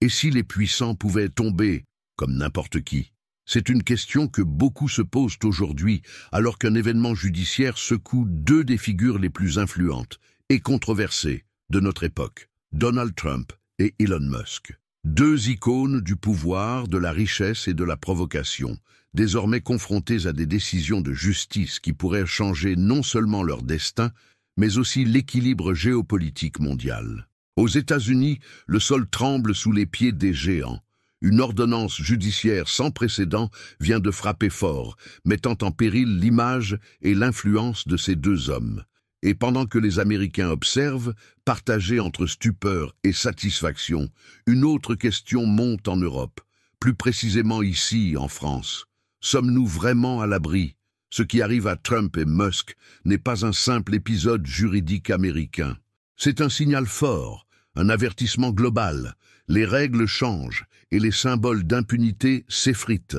Et si les puissants pouvaient tomber, comme n'importe qui? C'est une question que beaucoup se posent aujourd'hui, alors qu'un événement judiciaire secoue deux des figures les plus influentes et controversées de notre époque, Donald Trump et Elon Musk. Deux icônes du pouvoir, de la richesse et de la provocation, désormais confrontés à des décisions de justice qui pourraient changer non seulement leur destin, mais aussi l'équilibre géopolitique mondial. Aux États-Unis, le sol tremble sous les pieds des géants. Une ordonnance judiciaire sans précédent vient de frapper fort, mettant en péril l'image et l'influence de ces deux hommes. Et pendant que les Américains observent, partagés entre stupeur et satisfaction, une autre question monte en Europe, plus précisément ici, en France. Sommes-nous vraiment à l'abri? Ce qui arrive à Trump et Musk n'est pas un simple épisode juridique américain. C'est un signal fort, un avertissement global. Les règles changent et les symboles d'impunité s'effritent.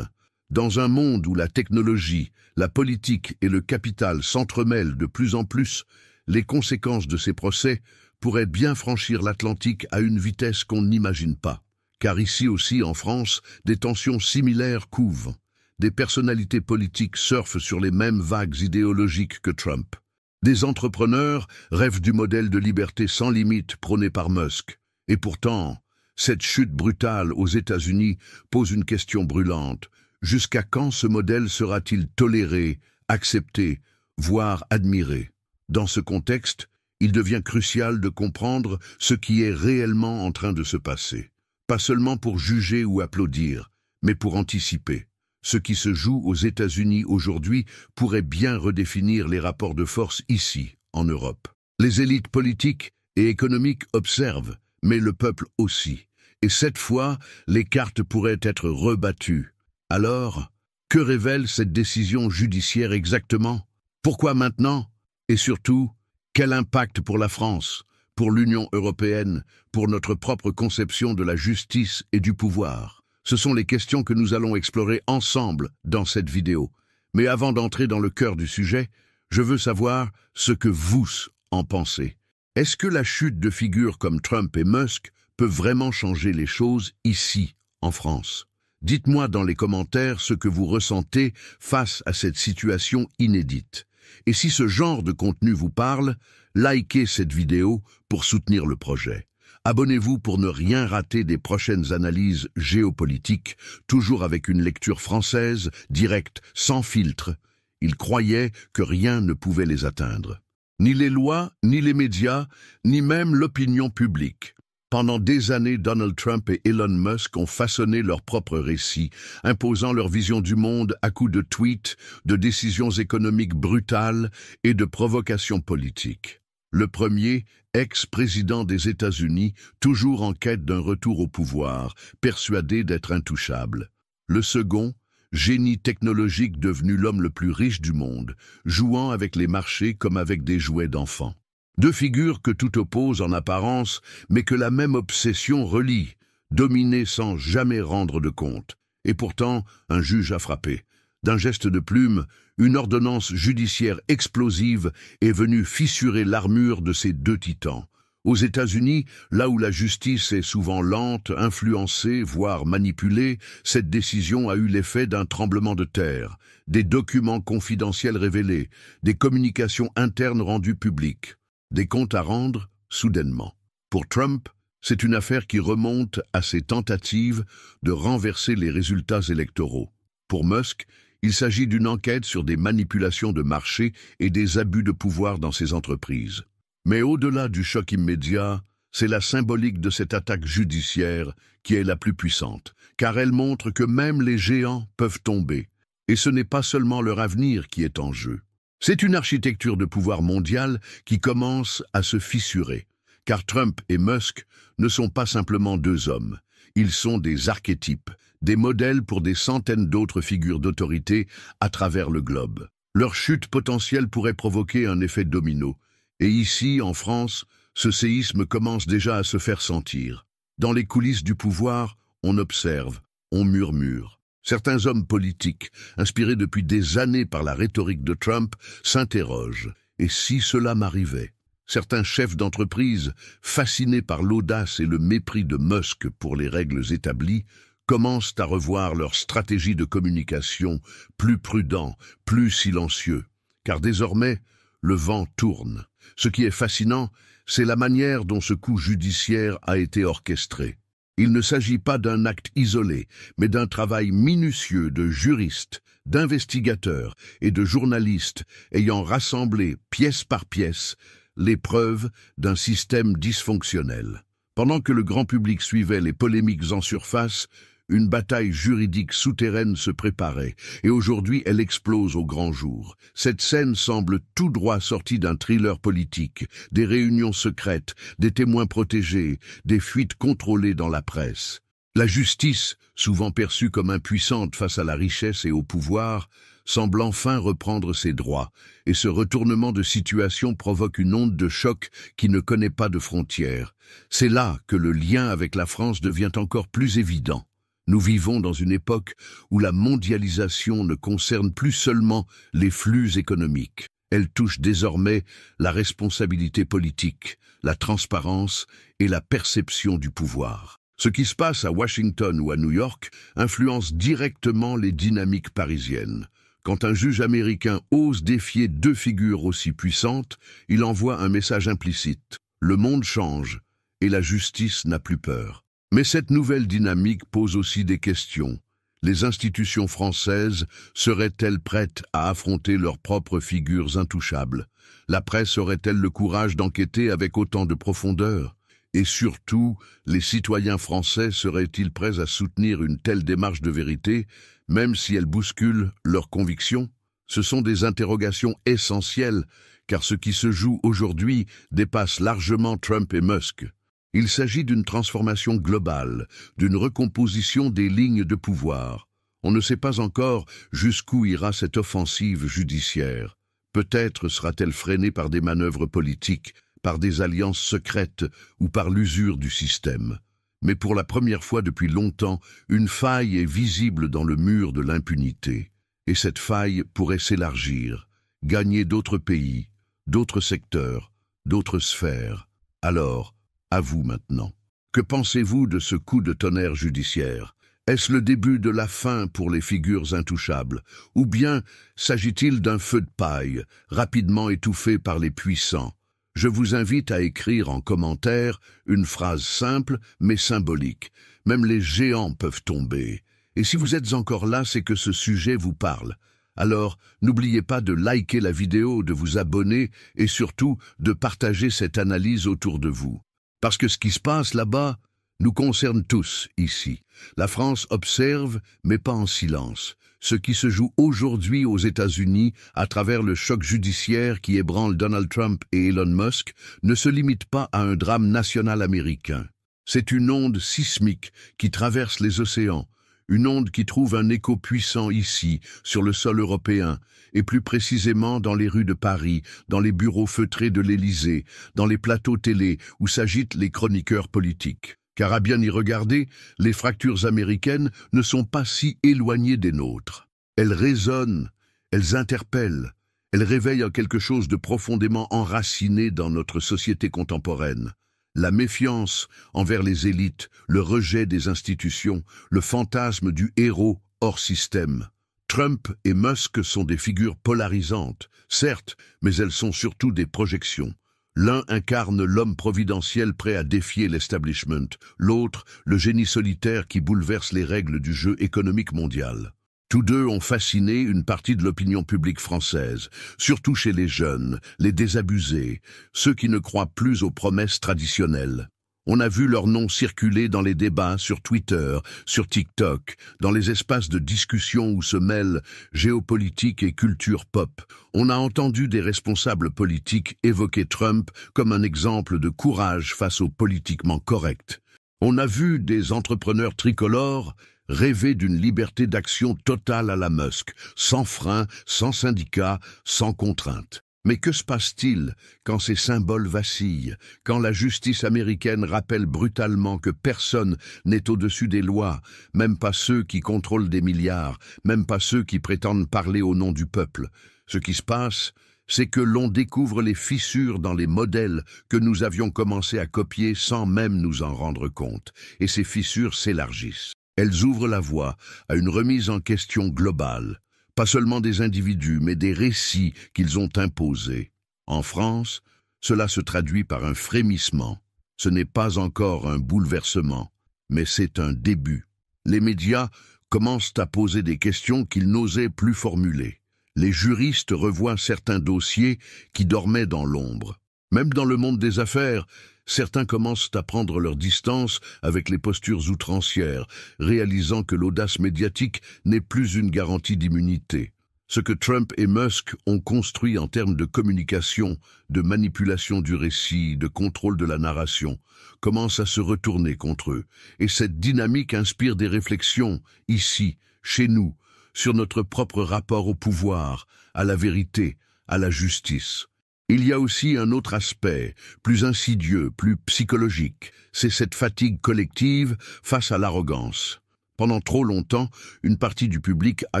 Dans un monde où la technologie, la politique et le capital s'entremêlent de plus en plus, les conséquences de ces procès pourraient bien franchir l'Atlantique à une vitesse qu'on n'imagine pas. Car ici aussi, en France, des tensions similaires couvent. Des personnalités politiques surfent sur les mêmes vagues idéologiques que Trump. Des entrepreneurs rêvent du modèle de liberté sans limite prôné par Musk. Et pourtant, cette chute brutale aux États-Unis pose une question brûlante. Jusqu'à quand ce modèle sera-t-il toléré, accepté, voire admiré? Dans ce contexte, il devient crucial de comprendre ce qui est réellement en train de se passer. Pas seulement pour juger ou applaudir, mais pour anticiper. Ce qui se joue aux États-Unis aujourd'hui pourrait bien redéfinir les rapports de force ici, en Europe. Les élites politiques et économiques observent, mais le peuple aussi. Et cette fois, les cartes pourraient être rebattues. Alors, que révèle cette décision judiciaire exactement? Pourquoi maintenant? Et surtout, quel impact pour la France, pour l'Union européenne, pour notre propre conception de la justice et du pouvoir? Ce sont les questions que nous allons explorer ensemble dans cette vidéo. Mais avant d'entrer dans le cœur du sujet, je veux savoir ce que vous en pensez. Est-ce que la chute de figures comme Trump et Musk peut vraiment changer les choses ici, en France? Dites-moi dans les commentaires ce que vous ressentez face à cette situation inédite. Et si ce genre de contenu vous parle, likez cette vidéo pour soutenir le projet. Abonnez-vous pour ne rien rater des prochaines analyses géopolitiques, toujours avec une lecture française, directe, sans filtre. Ils croyaient que rien ne pouvait les atteindre. Ni les lois, ni les médias, ni même l'opinion publique. Pendant des années, Donald Trump et Elon Musk ont façonné leur propre récit, imposant leur vision du monde à coups de tweets, de décisions économiques brutales et de provocations politiques. Le premier, ex-président des États-Unis, toujours en quête d'un retour au pouvoir, persuadé d'être intouchable. Le second, génie technologique devenu l'homme le plus riche du monde, jouant avec les marchés comme avec des jouets d'enfants. Deux figures que tout oppose en apparence, mais que la même obsession relie, dominer sans jamais rendre de compte. Et pourtant, un juge a frappé. D'un geste de plume, une ordonnance judiciaire explosive est venue fissurer l'armure de ces deux titans. Aux États-Unis, là où la justice est souvent lente, influencée, voire manipulée, cette décision a eu l'effet d'un tremblement de terre, des documents confidentiels révélés, des communications internes rendues publiques, des comptes à rendre soudainement. Pour Trump, c'est une affaire qui remonte à ses tentatives de renverser les résultats électoraux. Pour Musk, il s'agit d'une enquête sur des manipulations de marché et des abus de pouvoir dans ses entreprises. Mais au-delà du choc immédiat, c'est la symbolique de cette attaque judiciaire qui est la plus puissante, car elle montre que même les géants peuvent tomber. Et ce n'est pas seulement leur avenir qui est en jeu. C'est une architecture de pouvoir mondial qui commence à se fissurer, car Trump et Musk ne sont pas simplement deux hommes. Ils sont des archétypes, des modèles pour des centaines d'autres figures d'autorité à travers le globe. Leur chute potentielle pourrait provoquer un effet domino. Et ici, en France, ce séisme commence déjà à se faire sentir. Dans les coulisses du pouvoir, on observe, on murmure. Certains hommes politiques, inspirés depuis des années par la rhétorique de Trump, s'interrogent. Et si cela m'arrivait? Certains chefs d'entreprise, fascinés par l'audace et le mépris de Musk pour les règles établies, commencent à revoir leur stratégie de communication, plus prudent, plus silencieux. Car désormais, le vent tourne. Ce qui est fascinant, c'est la manière dont ce coup judiciaire a été orchestré. Il ne s'agit pas d'un acte isolé, mais d'un travail minutieux de juristes, d'investigateurs et de journalistes ayant rassemblé, pièce par pièce, les preuves d'un système dysfonctionnel. Pendant que le grand public suivait les polémiques en surface, une bataille juridique souterraine se préparait, et aujourd'hui elle explose au grand jour. Cette scène semble tout droit sortie d'un thriller politique, des réunions secrètes, des témoins protégés, des fuites contrôlées dans la presse. La justice, souvent perçue comme impuissante face à la richesse et au pouvoir, semble enfin reprendre ses droits, et ce retournement de situation provoque une onde de choc qui ne connaît pas de frontières. C'est là que le lien avec la France devient encore plus évident. Nous vivons dans une époque où la mondialisation ne concerne plus seulement les flux économiques. Elle touche désormais la responsabilité politique, la transparence et la perception du pouvoir. Ce qui se passe à Washington ou à New York influence directement les dynamiques parisiennes. Quand un juge américain ose défier deux figures aussi puissantes, il envoie un message implicite. Le monde change et la justice n'a plus peur. Mais cette nouvelle dynamique pose aussi des questions. Les institutions françaises seraient-elles prêtes à affronter leurs propres figures intouchables? La presse aurait-elle le courage d'enquêter avec autant de profondeur? Et surtout, les citoyens français seraient-ils prêts à soutenir une telle démarche de vérité, même si elle bouscule leurs convictions? Ce sont des interrogations essentielles, car ce qui se joue aujourd'hui dépasse largement Trump et Musk. Il s'agit d'une transformation globale, d'une recomposition des lignes de pouvoir. On ne sait pas encore jusqu'où ira cette offensive judiciaire. Peut-être sera-t-elle freinée par des manœuvres politiques, par des alliances secrètes ou par l'usure du système. Mais pour la première fois depuis longtemps, une faille est visible dans le mur de l'impunité. Et cette faille pourrait s'élargir, gagner d'autres pays, d'autres secteurs, d'autres sphères. Alors, à vous maintenant. Que pensez-vous de ce coup de tonnerre judiciaire? Est-ce le début de la fin pour les figures intouchables? Ou bien s'agit-il d'un feu de paille, rapidement étouffé par les puissants? Je vous invite à écrire en commentaire une phrase simple mais symbolique. Même les géants peuvent tomber. Et si vous êtes encore là, c'est que ce sujet vous parle. Alors, n'oubliez pas de liker la vidéo, de vous abonner et surtout de partager cette analyse autour de vous. Parce que ce qui se passe là-bas nous concerne tous ici. La France observe, mais pas en silence. Ce qui se joue aujourd'hui aux États-Unis à travers le choc judiciaire qui ébranle Donald Trump et Elon Musk ne se limite pas à un drame national américain. C'est une onde sismique qui traverse les océans, une onde qui trouve un écho puissant ici, sur le sol européen, et plus précisément dans les rues de Paris, dans les bureaux feutrés de l'Élysée, dans les plateaux télé où s'agitent les chroniqueurs politiques. Car à bien y regarder, les fractures américaines ne sont pas si éloignées des nôtres. Elles résonnent, elles interpellent, elles réveillent quelque chose de profondément enraciné dans notre société contemporaine. La méfiance envers les élites, le rejet des institutions, le fantasme du héros hors système. Trump et Musk sont des figures polarisantes, certes, mais elles sont surtout des projections. L'un incarne l'homme providentiel prêt à défier l'establishment, l'autre, le génie solitaire qui bouleverse les règles du jeu économique mondial. Tous deux ont fasciné une partie de l'opinion publique française, surtout chez les jeunes, les désabusés, ceux qui ne croient plus aux promesses traditionnelles. On a vu leurs noms circuler dans les débats sur Twitter, sur TikTok, dans les espaces de discussion où se mêlent géopolitique et culture pop. On a entendu des responsables politiques évoquer Trump comme un exemple de courage face au politiquement correct. On a vu des entrepreneurs tricolores rêver d'une liberté d'action totale à la Musk, sans frein, sans syndicat, sans contrainte. Mais que se passe-t-il quand ces symboles vacillent, quand la justice américaine rappelle brutalement que personne n'est au-dessus des lois, même pas ceux qui contrôlent des milliards, même pas ceux qui prétendent parler au nom du peuple? Ce qui se passe, c'est que l'on découvre les fissures dans les modèles que nous avions commencé à copier sans même nous en rendre compte, et ces fissures s'élargissent. Elles ouvrent la voie à une remise en question globale, pas seulement des individus, mais des récits qu'ils ont imposés. En France, cela se traduit par un frémissement. Ce n'est pas encore un bouleversement, mais c'est un début. Les médias commencent à poser des questions qu'ils n'osaient plus formuler. Les juristes revoient certains dossiers qui dormaient dans l'ombre. Même dans le monde des affaires, certains commencent à prendre leur distance avec les postures outrancières, réalisant que l'audace médiatique n'est plus une garantie d'immunité. Ce que Trump et Musk ont construit en termes de communication, de manipulation du récit, de contrôle de la narration, commence à se retourner contre eux. Et cette dynamique inspire des réflexions, ici, chez nous, sur notre propre rapport au pouvoir, à la vérité, à la justice. Il y a aussi un autre aspect, plus insidieux, plus psychologique, c'est cette fatigue collective face à l'arrogance. Pendant trop longtemps, une partie du public a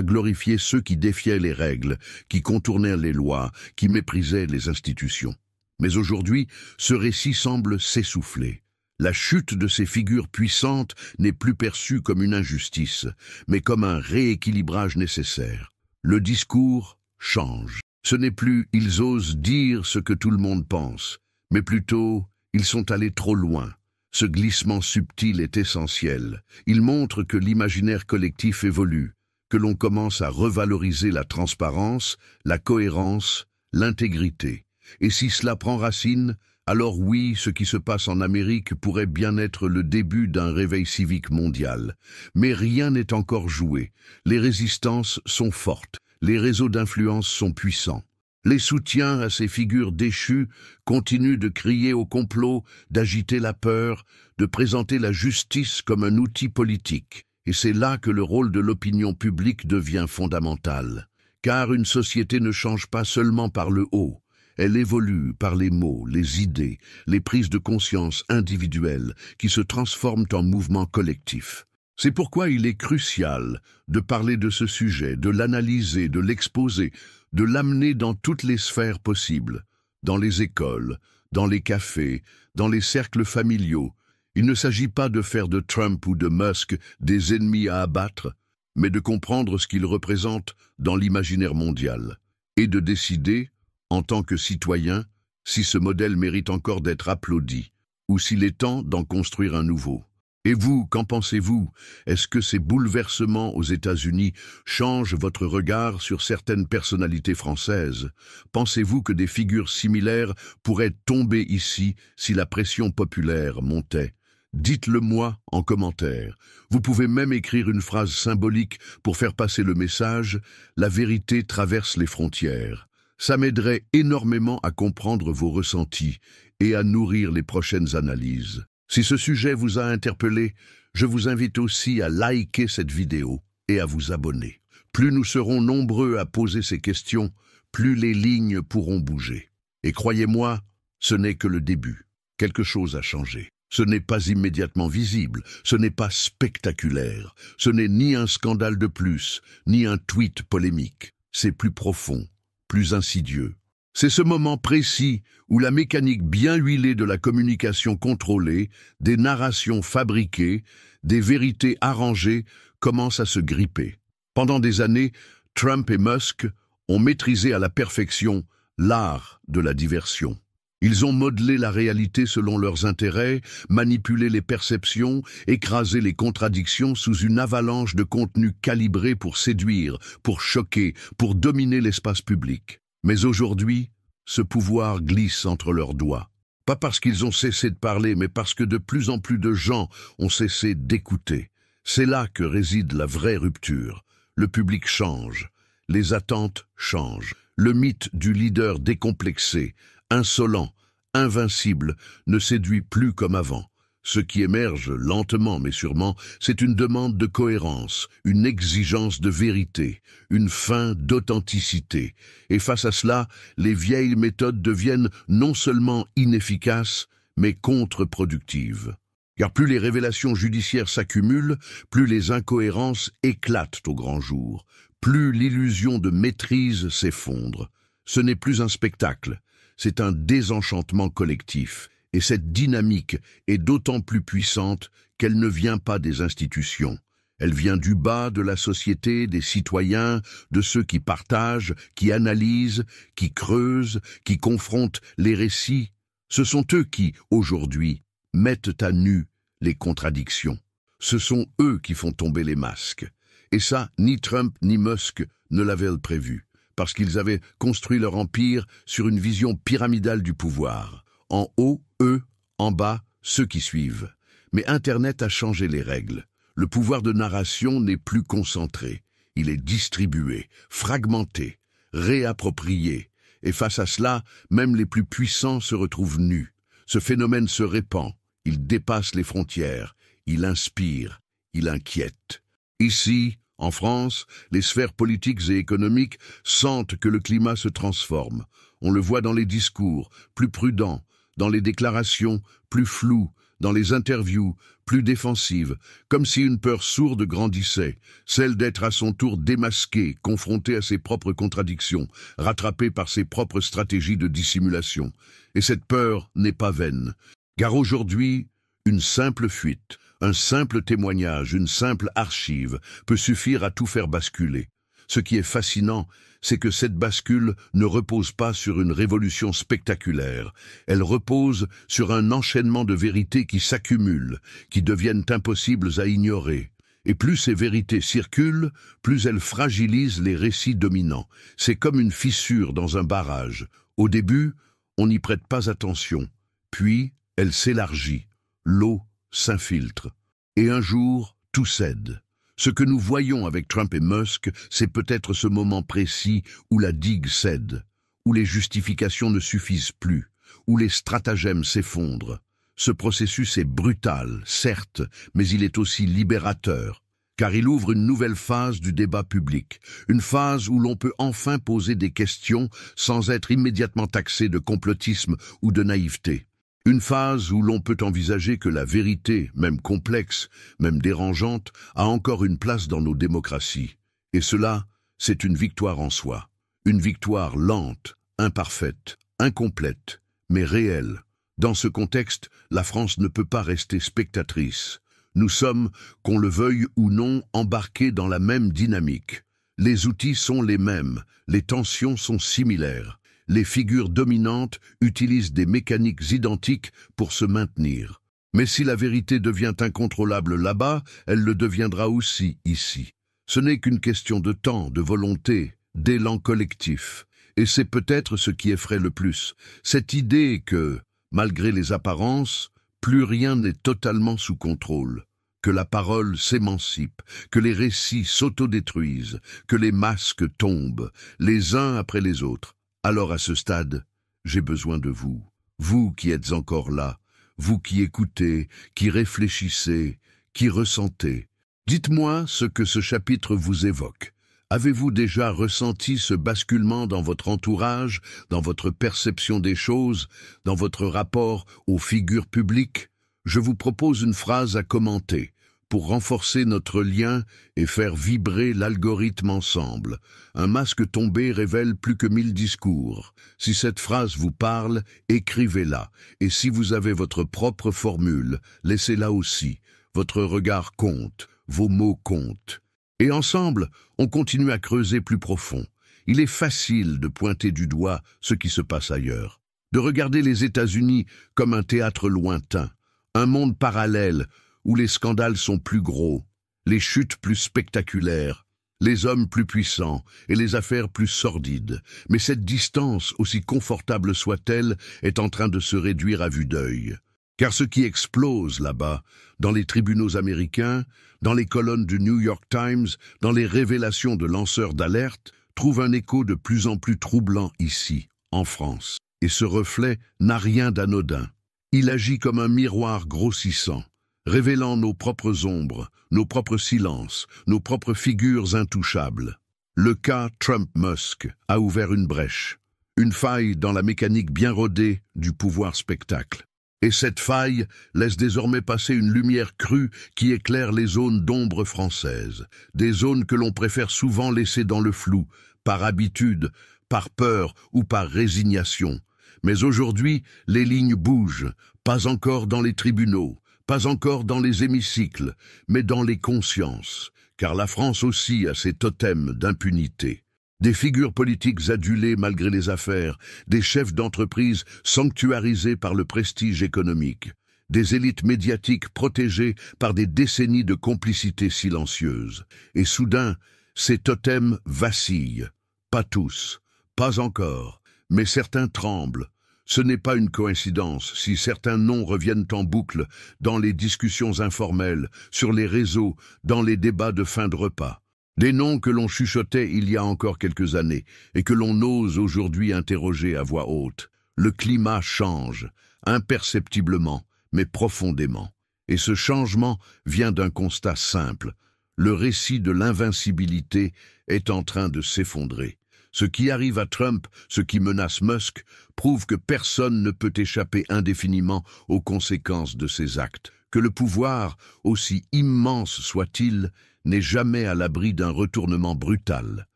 glorifié ceux qui défiaient les règles, qui contournaient les lois, qui méprisaient les institutions. Mais aujourd'hui, ce récit semble s'essouffler. La chute de ces figures puissantes n'est plus perçue comme une injustice, mais comme un rééquilibrage nécessaire. Le discours change. Ce n'est plus « ils osent dire ce que tout le monde pense », mais plutôt « ils sont allés trop loin ». Ce glissement subtil est essentiel. Il montre que l'imaginaire collectif évolue, que l'on commence à revaloriser la transparence, la cohérence, l'intégrité. Et si cela prend racine, alors oui, ce qui se passe en Amérique pourrait bien être le début d'un réveil civique mondial. Mais rien n'est encore joué. Les résistances sont fortes, les réseaux d'influence sont puissants. Les soutiens à ces figures déchues continuent de crier au complot, d'agiter la peur, de présenter la justice comme un outil politique. Et c'est là que le rôle de l'opinion publique devient fondamental. Car une société ne change pas seulement par le haut. Elle évolue par les mots, les idées, les prises de conscience individuelles qui se transforment en mouvements collectifs. C'est pourquoi il est crucial de parler de ce sujet, de l'analyser, de l'exposer, de l'amener dans toutes les sphères possibles, dans les écoles, dans les cafés, dans les cercles familiaux. Il ne s'agit pas de faire de Trump ou de Musk des ennemis à abattre, mais de comprendre ce qu'ils représentent dans l'imaginaire mondial, et de décider, en tant que citoyen, si ce modèle mérite encore d'être applaudi, ou s'il est temps d'en construire un nouveau. Et vous, qu'en pensez-vous? Est-ce que ces bouleversements aux États-Unis changent votre regard sur certaines personnalités françaises? Pensez-vous que des figures similaires pourraient tomber ici si la pression populaire montait? Dites-le moi en commentaire. Vous pouvez même écrire une phrase symbolique pour faire passer le message « La vérité traverse les frontières ». Ça m'aiderait énormément à comprendre vos ressentis et à nourrir les prochaines analyses. Si ce sujet vous a interpellé, je vous invite aussi à liker cette vidéo et à vous abonner. Plus nous serons nombreux à poser ces questions, plus les lignes pourront bouger. Et croyez-moi, ce n'est que le début. Quelque chose a changé. Ce n'est pas immédiatement visible, ce n'est pas spectaculaire, ce n'est ni un scandale de plus, ni un tweet polémique. C'est plus profond, plus insidieux. C'est ce moment précis où la mécanique bien huilée de la communication contrôlée, des narrations fabriquées, des vérités arrangées commence à se gripper. Pendant des années, Trump et Musk ont maîtrisé à la perfection l'art de la diversion. Ils ont modelé la réalité selon leurs intérêts, manipulé les perceptions, écrasé les contradictions sous une avalanche de contenus calibrés pour séduire, pour choquer, pour dominer l'espace public. Mais aujourd'hui, ce pouvoir glisse entre leurs doigts. Pas parce qu'ils ont cessé de parler, mais parce que de plus en plus de gens ont cessé d'écouter. C'est là que réside la vraie rupture. Le public change, les attentes changent. Le mythe du leader décomplexé, insolent, invincible, ne séduit plus comme avant. Ce qui émerge lentement mais sûrement, c'est une demande de cohérence, une exigence de vérité, une faim d'authenticité. Et face à cela, les vieilles méthodes deviennent non seulement inefficaces, mais contre-productives. Car plus les révélations judiciaires s'accumulent, plus les incohérences éclatent au grand jour, plus l'illusion de maîtrise s'effondre. Ce n'est plus un spectacle, c'est un désenchantement collectif. Et cette dynamique est d'autant plus puissante qu'elle ne vient pas des institutions. Elle vient du bas de la société, des citoyens, de ceux qui partagent, qui analysent, qui creusent, qui confrontent les récits. Ce sont eux qui, aujourd'hui, mettent à nu les contradictions. Ce sont eux qui font tomber les masques. Et ça, ni Trump ni Musk ne l'avaient prévu, parce qu'ils avaient construit leur empire sur une vision pyramidale du pouvoir. En haut, eux, en bas, ceux qui suivent. Mais Internet a changé les règles. Le pouvoir de narration n'est plus concentré. Il est distribué, fragmenté, réapproprié. Et face à cela, même les plus puissants se retrouvent nus. Ce phénomène se répand, il dépasse les frontières, il inspire, il inquiète. Ici, en France, les sphères politiques et économiques sentent que le climat se transforme. On le voit dans les discours, plus prudents, dans les déclarations, plus floues, dans les interviews, plus défensives, comme si une peur sourde grandissait, celle d'être à son tour démasqué, confronté à ses propres contradictions, rattrapé par ses propres stratégies de dissimulation. Et cette peur n'est pas vaine, car aujourd'hui, une simple fuite, un simple témoignage, une simple archive peut suffire à tout faire basculer. Ce qui est fascinant, c'est que cette bascule ne repose pas sur une révolution spectaculaire. Elle repose sur un enchaînement de vérités qui s'accumulent, qui deviennent impossibles à ignorer. Et plus ces vérités circulent, plus elles fragilisent les récits dominants. C'est comme une fissure dans un barrage. Au début, on n'y prête pas attention. Puis, elle s'élargit. L'eau s'infiltre. Et un jour, tout cède. Ce que nous voyons avec Trump et Musk, c'est peut-être ce moment précis où la digue cède, où les justifications ne suffisent plus, où les stratagèmes s'effondrent. Ce processus est brutal, certes, mais il est aussi libérateur, car il ouvre une nouvelle phase du débat public, une phase où l'on peut enfin poser des questions sans être immédiatement taxé de complotisme ou de naïveté. Une phase où l'on peut envisager que la vérité, même complexe, même dérangeante, a encore une place dans nos démocraties. Et cela, c'est une victoire en soi. Une victoire lente, imparfaite, incomplète, mais réelle. Dans ce contexte, la France ne peut pas rester spectatrice. Nous sommes, qu'on le veuille ou non, embarqués dans la même dynamique. Les outils sont les mêmes, les tensions sont similaires. Les figures dominantes utilisent des mécaniques identiques pour se maintenir. Mais si la vérité devient incontrôlable là-bas, elle le deviendra aussi ici. Ce n'est qu'une question de temps, de volonté, d'élan collectif. Et c'est peut-être ce qui effraie le plus, cette idée que, malgré les apparences, plus rien n'est totalement sous contrôle, que la parole s'émancipe, que les récits s'autodétruisent, que les masques tombent, les uns après les autres. Alors à ce stade, j'ai besoin de vous, vous qui êtes encore là, vous qui écoutez, qui réfléchissez, qui ressentez. Dites-moi ce que ce chapitre vous évoque. Avez-vous déjà ressenti ce basculement dans votre entourage, dans votre perception des choses, dans votre rapport aux figures publiques? Je vous propose une phrase à commenter, pour renforcer notre lien et faire vibrer l'algorithme ensemble. Un masque tombé révèle plus que 1000 discours. Si cette phrase vous parle, écrivez-la. Et si vous avez votre propre formule, laissez-la aussi. Votre regard compte, vos mots comptent. Et ensemble, on continue à creuser plus profond. Il est facile de pointer du doigt ce qui se passe ailleurs, de regarder les États-Unis comme un théâtre lointain, un monde parallèle où les scandales sont plus gros, les chutes plus spectaculaires, les hommes plus puissants et les affaires plus sordides. Mais cette distance, aussi confortable soit-elle, est en train de se réduire à vue d'œil. Car ce qui explose là-bas, dans les tribunaux américains, dans les colonnes du New York Times, dans les révélations de lanceurs d'alerte, trouve un écho de plus en plus troublant ici, en France. Et ce reflet n'a rien d'anodin. Il agit comme un miroir grossissant, révélant nos propres ombres, nos propres silences, nos propres figures intouchables. Le cas Trump-Musk a ouvert une brèche, une faille dans la mécanique bien rodée du pouvoir spectacle. Et cette faille laisse désormais passer une lumière crue qui éclaire les zones d'ombre françaises, des zones que l'on préfère souvent laisser dans le flou, par habitude, par peur ou par résignation. Mais aujourd'hui, les lignes bougent, pas encore dans les tribunaux, pas encore dans les hémicycles, mais dans les consciences, car la France aussi a ses totems d'impunité. Des figures politiques adulées malgré les affaires, des chefs d'entreprise sanctuarisés par le prestige économique, des élites médiatiques protégées par des décennies de complicité silencieuse. Et soudain, ces totems vacillent. Pas tous, pas encore, mais certains tremblent. Ce n'est pas une coïncidence si certains noms reviennent en boucle dans les discussions informelles, sur les réseaux, dans les débats de fin de repas. Des noms que l'on chuchotait il y a encore quelques années et que l'on ose aujourd'hui interroger à voix haute. Le climat change, imperceptiblement, mais profondément. Et ce changement vient d'un constat simple. Le récit de l'invincibilité est en train de s'effondrer. Ce qui arrive à Trump, ce qui menace Musk, prouve que personne ne peut échapper indéfiniment aux conséquences de ses actes, que le pouvoir, aussi immense soit-il, n'est jamais à l'abri d'un retournement brutal.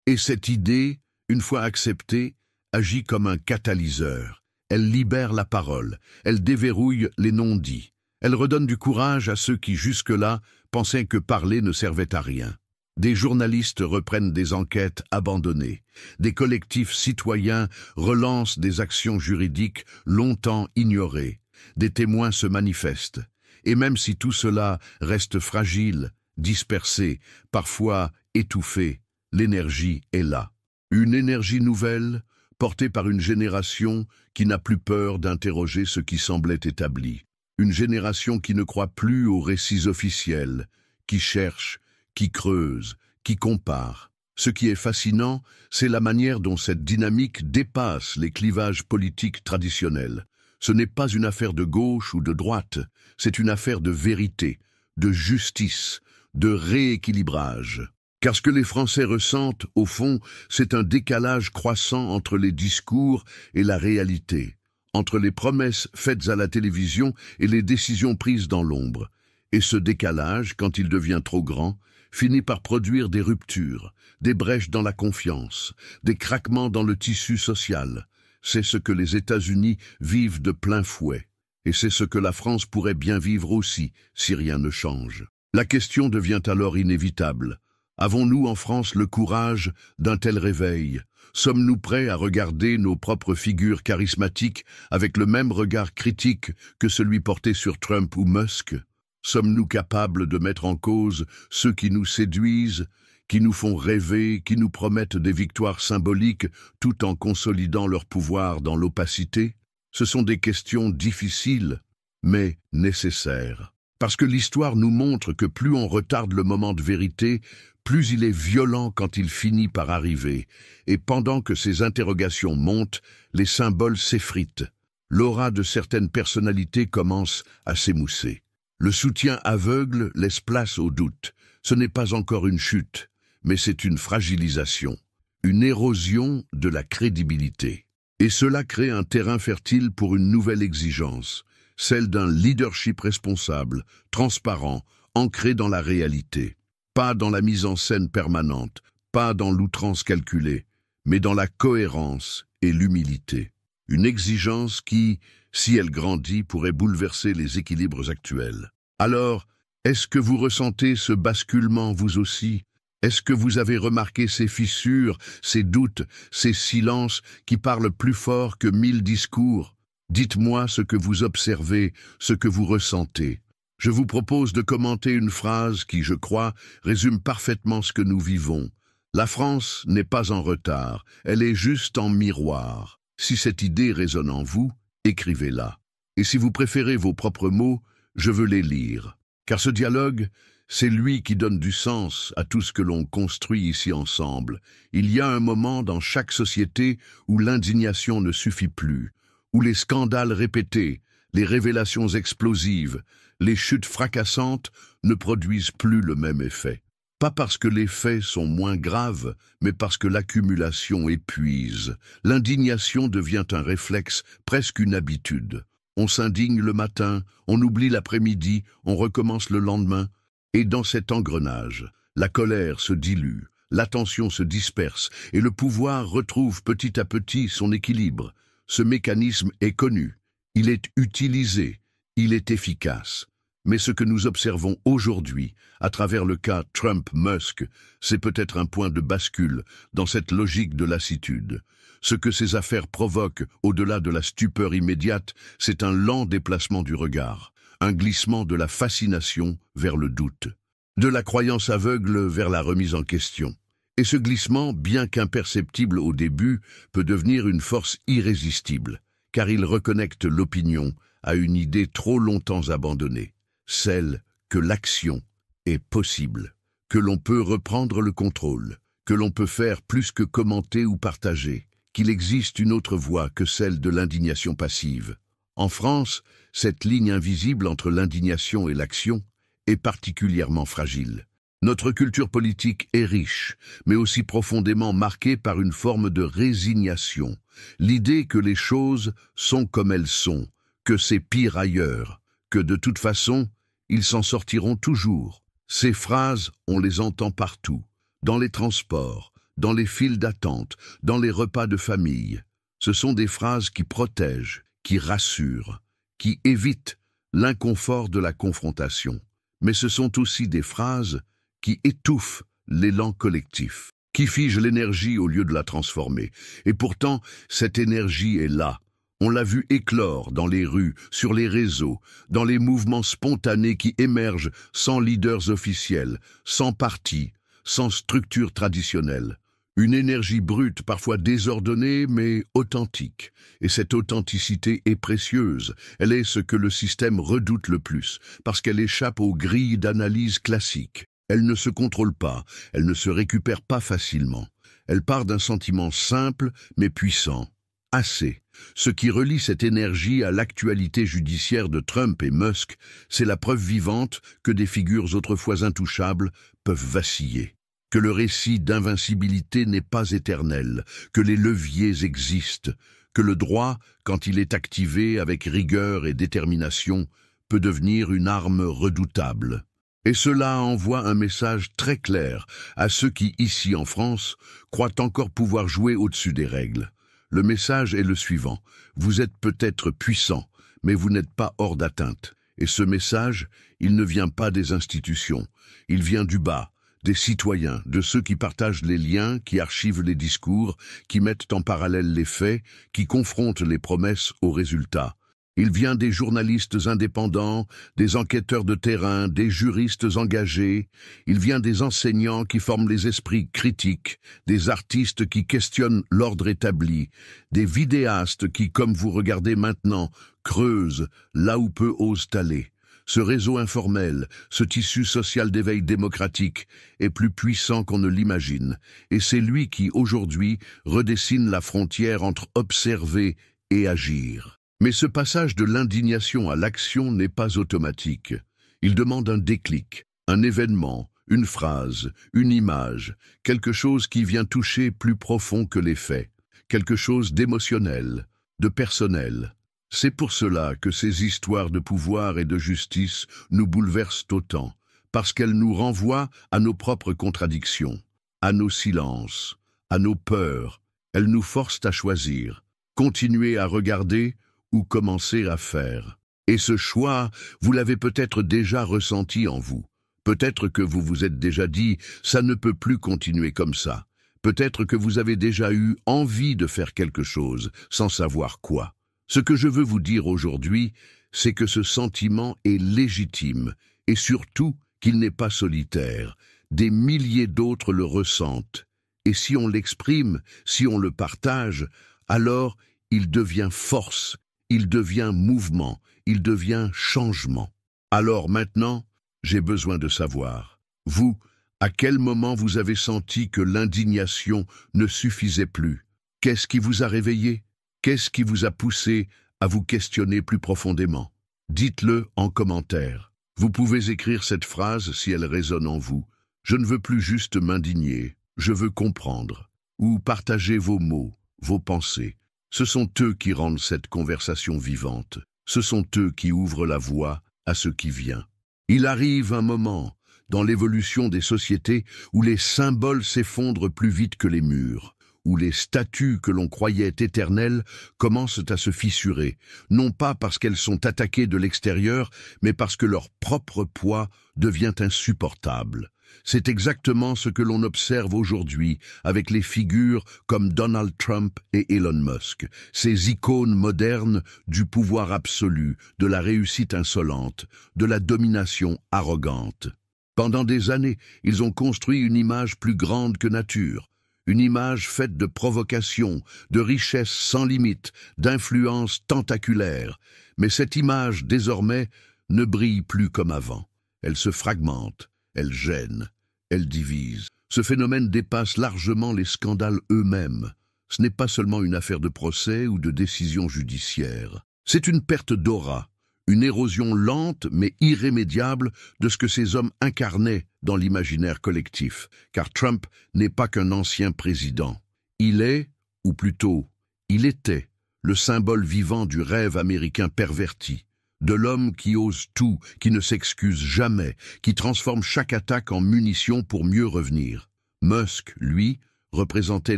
Et cette idée, une fois acceptée, agit comme un catalyseur. Elle libère la parole, elle déverrouille les non-dits, elle redonne du courage à ceux qui jusque-là pensaient que parler ne servait à rien. Des journalistes reprennent des enquêtes abandonnées, des collectifs citoyens relancent des actions juridiques longtemps ignorées, des témoins se manifestent, et même si tout cela reste fragile, dispersé, parfois étouffé, l'énergie est là. Une énergie nouvelle, portée par une génération qui n'a plus peur d'interroger ce qui semblait établi. Une génération qui ne croit plus aux récits officiels, qui cherche, qui creuse, qui compare. Ce qui est fascinant, c'est la manière dont cette dynamique dépasse les clivages politiques traditionnels. Ce n'est pas une affaire de gauche ou de droite, c'est une affaire de vérité, de justice, de rééquilibrage. Car ce que les Français ressentent, au fond, c'est un décalage croissant entre les discours et la réalité, entre les promesses faites à la télévision et les décisions prises dans l'ombre. Et ce décalage, quand il devient trop grand, finit par produire des ruptures, des brèches dans la confiance, des craquements dans le tissu social. C'est ce que les États-Unis vivent de plein fouet. Et c'est ce que la France pourrait bien vivre aussi, si rien ne change. La question devient alors inévitable. Avons-nous en France le courage d'un tel réveil? Sommes-nous prêts à regarder nos propres figures charismatiques avec le même regard critique que celui porté sur Trump ou Musk? Sommes-nous capables de mettre en cause ceux qui nous séduisent, qui nous font rêver, qui nous promettent des victoires symboliques tout en consolidant leur pouvoir dans l'opacité? Ce sont des questions difficiles, mais nécessaires. Parce que l'histoire nous montre que plus on retarde le moment de vérité, plus il est violent quand il finit par arriver. Et pendant que ces interrogations montent, les symboles s'effritent. L'aura de certaines personnalités commence à s'émousser. Le soutien aveugle laisse place au doute. Ce n'est pas encore une chute, mais c'est une fragilisation, une érosion de la crédibilité. Et cela crée un terrain fertile pour une nouvelle exigence, celle d'un leadership responsable, transparent, ancré dans la réalité. Pas dans la mise en scène permanente, pas dans l'outrance calculée, mais dans la cohérence et l'humilité. Une exigence qui, si elle grandit, pourrait bouleverser les équilibres actuels. Alors, est-ce que vous ressentez ce basculement vous aussi? Est-ce que vous avez remarqué ces fissures, ces doutes, ces silences qui parlent plus fort que 1000 discours? Dites-moi ce que vous observez, ce que vous ressentez. Je vous propose de commenter une phrase qui, je crois, résume parfaitement ce que nous vivons. La France n'est pas en retard, elle est juste en miroir. Si cette idée résonne en vous, écrivez-la. Et si vous préférez vos propres mots, je veux les lire. Car ce dialogue, c'est lui qui donne du sens à tout ce que l'on construit ici ensemble. Il y a un moment dans chaque société où l'indignation ne suffit plus, où les scandales répétés, les révélations explosives, les chutes fracassantes ne produisent plus le même effet. Pas parce que les faits sont moins graves, mais parce que l'accumulation épuise. L'indignation devient un réflexe, presque une habitude. On s'indigne le matin, on oublie l'après-midi, on recommence le lendemain. Et dans cet engrenage, la colère se dilue, l'attention se disperse et le pouvoir retrouve petit à petit son équilibre. Ce mécanisme est connu, il est utilisé, il est efficace. Mais ce que nous observons aujourd'hui, à travers le cas Trump-Musk, c'est peut-être un point de bascule dans cette logique de lassitude. Ce que ces affaires provoquent, au-delà de la stupeur immédiate, c'est un lent déplacement du regard, un glissement de la fascination vers le doute, de la croyance aveugle vers la remise en question. Et ce glissement, bien qu'imperceptible au début, peut devenir une force irrésistible, car il reconnecte l'opinion à une idée trop longtemps abandonnée, celle que l'action est possible, que l'on peut reprendre le contrôle, que l'on peut faire plus que commenter ou partager, qu'il existe une autre voie que celle de l'indignation passive. En France, cette ligne invisible entre l'indignation et l'action est particulièrement fragile. Notre culture politique est riche, mais aussi profondément marquée par une forme de résignation, l'idée que les choses sont comme elles sont, que c'est pire ailleurs, que de toute façon, ils s'en sortiront toujours. Ces phrases, on les entend partout, dans les transports, dans les files d'attente, dans les repas de famille. Ce sont des phrases qui protègent, qui rassurent, qui évitent l'inconfort de la confrontation. Mais ce sont aussi des phrases qui étouffent l'élan collectif, qui figent l'énergie au lieu de la transformer. Et pourtant, cette énergie est là. On l'a vu éclore dans les rues, sur les réseaux, dans les mouvements spontanés qui émergent sans leaders officiels, sans parti, sans structure traditionnelle. Une énergie brute, parfois désordonnée, mais authentique. Et cette authenticité est précieuse. Elle est ce que le système redoute le plus, parce qu'elle échappe aux grilles d'analyse classiques. Elle ne se contrôle pas, elle ne se récupère pas facilement. Elle part d'un sentiment simple, mais puissant. Assez. Ce qui relie cette énergie à l'actualité judiciaire de Trump et Musk, c'est la preuve vivante que des figures autrefois intouchables peuvent vaciller, que le récit d'invincibilité n'est pas éternel, que les leviers existent, que le droit, quand il est activé avec rigueur et détermination, peut devenir une arme redoutable. Et cela envoie un message très clair à ceux qui, ici en France, croient encore pouvoir jouer au-dessus des règles. Le message est le suivant: vous êtes peut-être puissant, mais vous n'êtes pas hors d'atteinte. Et ce message, il ne vient pas des institutions, il vient du bas, des citoyens, de ceux qui partagent les liens, qui archivent les discours, qui mettent en parallèle les faits, qui confrontent les promesses aux résultats. Il vient des journalistes indépendants, des enquêteurs de terrain, des juristes engagés. Il vient des enseignants qui forment les esprits critiques, des artistes qui questionnent l'ordre établi, des vidéastes qui, comme vous regardez maintenant, creusent là où peu osent aller. Ce réseau informel, ce tissu social d'éveil démocratique, est plus puissant qu'on ne l'imagine, et c'est lui qui, aujourd'hui, redessine la frontière entre observer et agir. Mais ce passage de l'indignation à l'action n'est pas automatique. Il demande un déclic, un événement, une phrase, une image, quelque chose qui vient toucher plus profond que les faits, quelque chose d'émotionnel, de personnel. C'est pour cela que ces histoires de pouvoir et de justice nous bouleversent autant, parce qu'elles nous renvoient à nos propres contradictions, à nos silences, à nos peurs. Elles nous forcent à choisir, continuer à regarder ou commencer à faire. Et ce choix, vous l'avez peut-être déjà ressenti en vous. Peut-être que vous vous êtes déjà dit « ça ne peut plus continuer comme ça ». Peut-être que vous avez déjà eu envie de faire quelque chose, sans savoir quoi. Ce que je veux vous dire aujourd'hui, c'est que ce sentiment est légitime, et surtout qu'il n'est pas solitaire. Des milliers d'autres le ressentent. Et si on l'exprime, si on le partage, alors il devient force. Il devient mouvement, il devient changement. Alors maintenant, j'ai besoin de savoir, vous, à quel moment vous avez senti que l'indignation ne suffisait plus? Qu'est-ce qui vous a réveillé? Qu'est-ce qui vous a poussé à vous questionner plus profondément? Dites-le en commentaire. Vous pouvez écrire cette phrase si elle résonne en vous. Je ne veux plus juste m'indigner, je veux comprendre. Ou partager vos mots, vos pensées. Ce sont eux qui rendent cette conversation vivante. Ce sont eux qui ouvrent la voie à ce qui vient. Il arrive un moment, dans l'évolution des sociétés où les symboles s'effondrent plus vite que les murs, où les statues que l'on croyait éternelles commencent à se fissurer, non pas parce qu'elles sont attaquées de l'extérieur, mais parce que leur propre poids devient insupportable. C'est exactement ce que l'on observe aujourd'hui avec les figures comme Donald Trump et Elon Musk, ces icônes modernes du pouvoir absolu, de la réussite insolente, de la domination arrogante. Pendant des années, ils ont construit une image plus grande que nature, une image faite de provocation, de richesse sans limite, d'influence tentaculaire. Mais cette image, désormais, ne brille plus comme avant. Elle se fragmente, elle gêne, elle divise. Ce phénomène dépasse largement les scandales eux-mêmes. Ce n'est pas seulement une affaire de procès ou de décision judiciaire. C'est une perte d'aura, une érosion lente mais irrémédiable de ce que ces hommes incarnaient dans l'imaginaire collectif. Car Trump n'est pas qu'un ancien président. Il est, ou plutôt, il était, le symbole vivant du rêve américain perverti, de l'homme qui ose tout, qui ne s'excuse jamais, qui transforme chaque attaque en munition pour mieux revenir. Musk, lui, représentait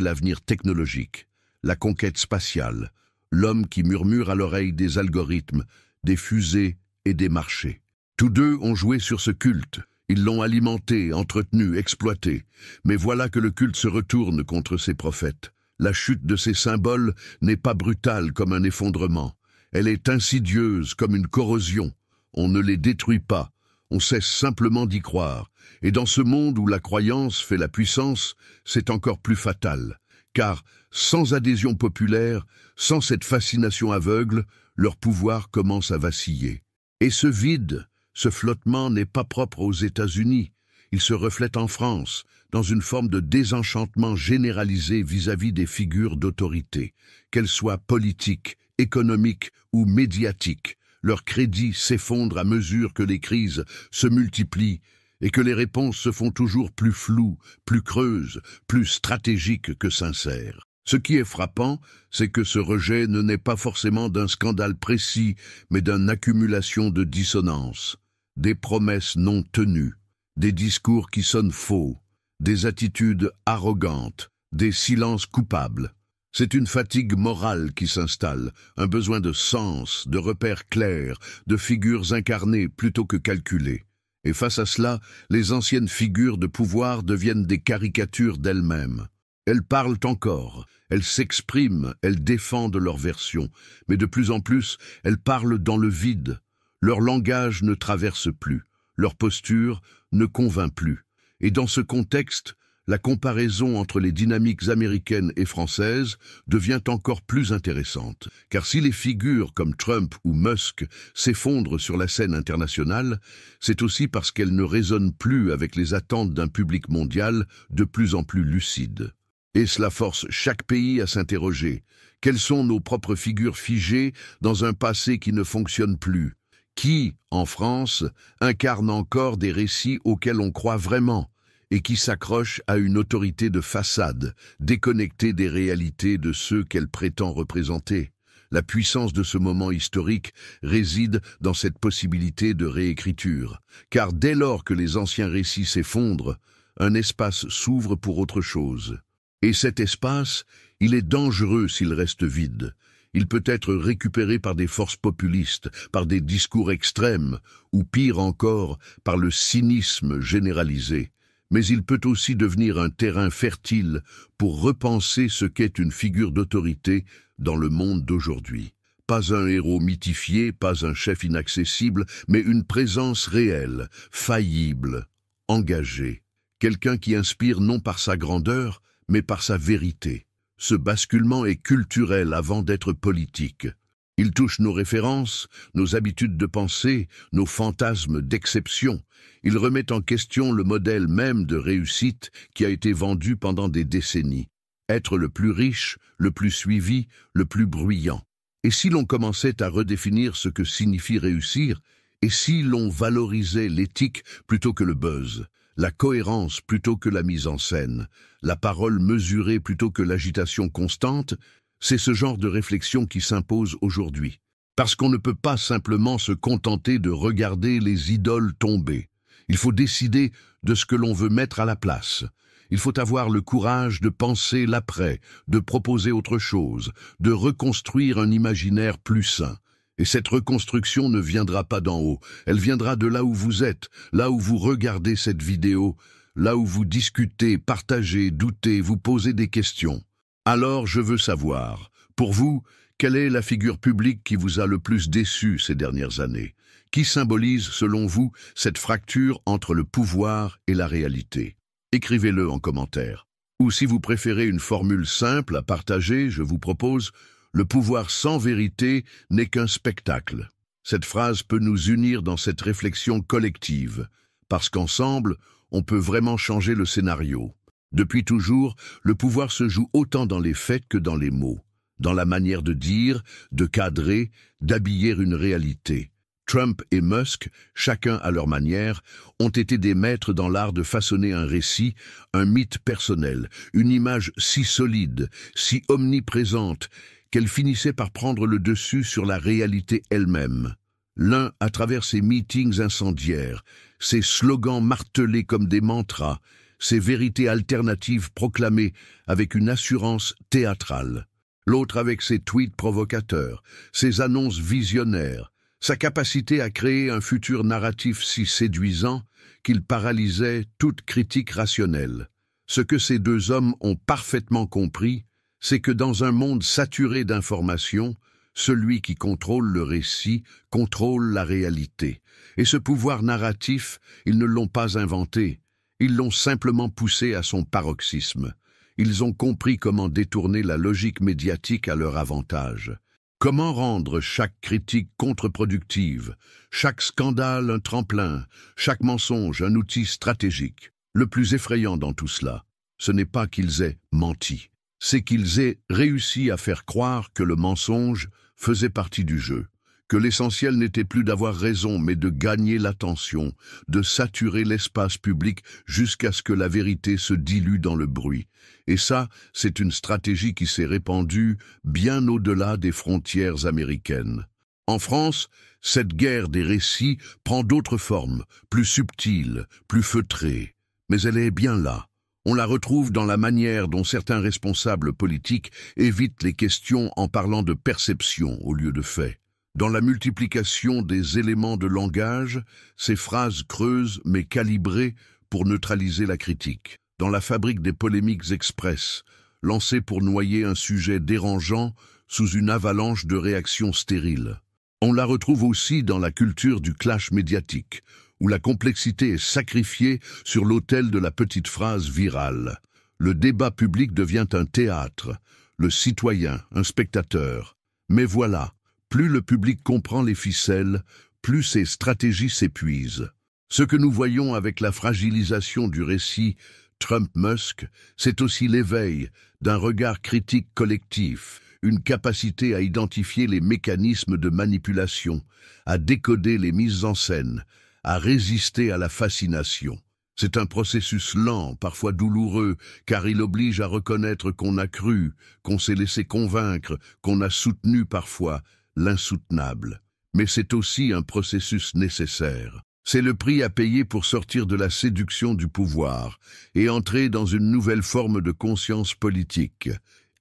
l'avenir technologique, la conquête spatiale, l'homme qui murmure à l'oreille des algorithmes, des fusées et des marchés. Tous deux ont joué sur ce culte. Ils l'ont alimenté, entretenu, exploité. Mais voilà que le culte se retourne contre ses prophètes. La chute de ces symboles n'est pas brutale comme un effondrement. Elle est insidieuse comme une corrosion. On ne les détruit pas, on cesse simplement d'y croire. Et dans ce monde où la croyance fait la puissance, c'est encore plus fatal. Car, sans adhésion populaire, sans cette fascination aveugle, leur pouvoir commence à vaciller. Et ce vide, ce flottement n'est pas propre aux États-Unis. Il se reflète en France, dans une forme de désenchantement généralisé vis-à-vis des figures d'autorité, qu'elles soient politiques, économiques ou médiatiques. Leur crédit s'effondre à mesure que les crises se multiplient et que les réponses se font toujours plus floues, plus creuses, plus stratégiques que sincères. Ce qui est frappant, c'est que ce rejet ne naît pas forcément d'un scandale précis, mais d'une accumulation de dissonances, des promesses non tenues, des discours qui sonnent faux, des attitudes arrogantes, des silences coupables. C'est une fatigue morale qui s'installe, un besoin de sens, de repères clairs, de figures incarnées plutôt que calculées. Et face à cela, les anciennes figures de pouvoir deviennent des caricatures d'elles-mêmes. Elles parlent encore, elles s'expriment, elles défendent leur version, mais de plus en plus, elles parlent dans le vide. Leur langage ne traverse plus, leur posture ne convainc plus. Et dans ce contexte, la comparaison entre les dynamiques américaines et françaises devient encore plus intéressante. Car si les figures comme Trump ou Musk s'effondrent sur la scène internationale, c'est aussi parce qu'elles ne résonnent plus avec les attentes d'un public mondial de plus en plus lucide. Et cela force chaque pays à s'interroger. Quelles sont nos propres figures figées dans un passé qui ne fonctionne plus? Qui, en France, incarne encore des récits auxquels on croit vraiment et qui s'accrochent à une autorité de façade, déconnectée des réalités de ceux qu'elle prétend représenter? La puissance de ce moment historique réside dans cette possibilité de réécriture. Car dès lors que les anciens récits s'effondrent, un espace s'ouvre pour autre chose. Et cet espace, il est dangereux s'il reste vide. Il peut être récupéré par des forces populistes, par des discours extrêmes, ou pire encore, par le cynisme généralisé. Mais il peut aussi devenir un terrain fertile pour repenser ce qu'est une figure d'autorité dans le monde d'aujourd'hui. Pas un héros mythifié, pas un chef inaccessible, mais une présence réelle, faillible, engagée. Quelqu'un qui inspire non par sa grandeur, mais par sa vérité. Ce basculement est culturel avant d'être politique. Il touche nos références, nos habitudes de pensée, nos fantasmes d'exception. Il remet en question le modèle même de réussite qui a été vendu pendant des décennies. Être le plus riche, le plus suivi, le plus bruyant. Et si l'on commençait à redéfinir ce que signifie réussir, et si l'on valorisait l'éthique plutôt que le buzz, la cohérence plutôt que la mise en scène, la parole mesurée plutôt que l'agitation constante, c'est ce genre de réflexion qui s'impose aujourd'hui. Parce qu'on ne peut pas simplement se contenter de regarder les idoles tomber. Il faut décider de ce que l'on veut mettre à la place. Il faut avoir le courage de penser l'après, de proposer autre chose, de reconstruire un imaginaire plus sain. Et cette reconstruction ne viendra pas d'en haut, elle viendra de là où vous êtes, là où vous regardez cette vidéo, là où vous discutez, partagez, doutez, vous posez des questions. Alors je veux savoir, pour vous, quelle est la figure publique qui vous a le plus déçu ces dernières années? Qui symbolise, selon vous, cette fracture entre le pouvoir et la réalité? Écrivez-le en commentaire. Ou si vous préférez une formule simple à partager, je vous propose « Le pouvoir sans vérité n'est qu'un spectacle ». Cette phrase peut nous unir dans cette réflexion collective, parce qu'ensemble, on peut vraiment changer le scénario. Depuis toujours, le pouvoir se joue autant dans les faits que dans les mots, dans la manière de dire, de cadrer, d'habiller une réalité. Trump et Musk, chacun à leur manière, ont été des maîtres dans l'art de façonner un récit, un mythe personnel, une image si solide, si omniprésente, qu'elle finissait par prendre le dessus sur la réalité elle-même. L'un à travers ses meetings incendiaires, ses slogans martelés comme des mantras, ses vérités alternatives proclamées avec une assurance théâtrale. L'autre avec ses tweets provocateurs, ses annonces visionnaires, sa capacité à créer un futur narratif si séduisant qu'il paralysait toute critique rationnelle. Ce que ces deux hommes ont parfaitement compris, c'est que dans un monde saturé d'informations, celui qui contrôle le récit contrôle la réalité. Et ce pouvoir narratif, ils ne l'ont pas inventé, ils l'ont simplement poussé à son paroxysme. Ils ont compris comment détourner la logique médiatique à leur avantage. Comment rendre chaque critique contre-productive, chaque scandale un tremplin, chaque mensonge un outil stratégique. Le plus effrayant dans tout cela, ce n'est pas qu'ils aient menti, c'est qu'ils aient réussi à faire croire que le mensonge faisait partie du jeu, que l'essentiel n'était plus d'avoir raison mais de gagner l'attention, de saturer l'espace public jusqu'à ce que la vérité se dilue dans le bruit. Et ça, c'est une stratégie qui s'est répandue bien au-delà des frontières américaines. En France, cette guerre des récits prend d'autres formes, plus subtiles, plus feutrées. Mais elle est bien là. On la retrouve dans la manière dont certains responsables politiques évitent les questions en parlant de perception au lieu de faits. Dans la multiplication des éléments de langage, ces phrases creuses mais calibrées pour neutraliser la critique. Dans la fabrique des polémiques express, lancées pour noyer un sujet dérangeant sous une avalanche de réactions stériles. On la retrouve aussi dans la culture du clash médiatique, où la complexité est sacrifiée sur l'autel de la petite phrase virale. Le débat public devient un théâtre, le citoyen un spectateur. Mais voilà, plus le public comprend les ficelles, plus ses stratégies s'épuisent. Ce que nous voyons avec la fragilisation du récit Trump-Musk, c'est aussi l'éveil d'un regard critique collectif, une capacité à identifier les mécanismes de manipulation, à décoder les mises en scène, à résister à la fascination. C'est un processus lent, parfois douloureux, car il oblige à reconnaître qu'on a cru, qu'on s'est laissé convaincre, qu'on a soutenu parfois l'insoutenable. Mais c'est aussi un processus nécessaire. C'est le prix à payer pour sortir de la séduction du pouvoir et entrer dans une nouvelle forme de conscience politique.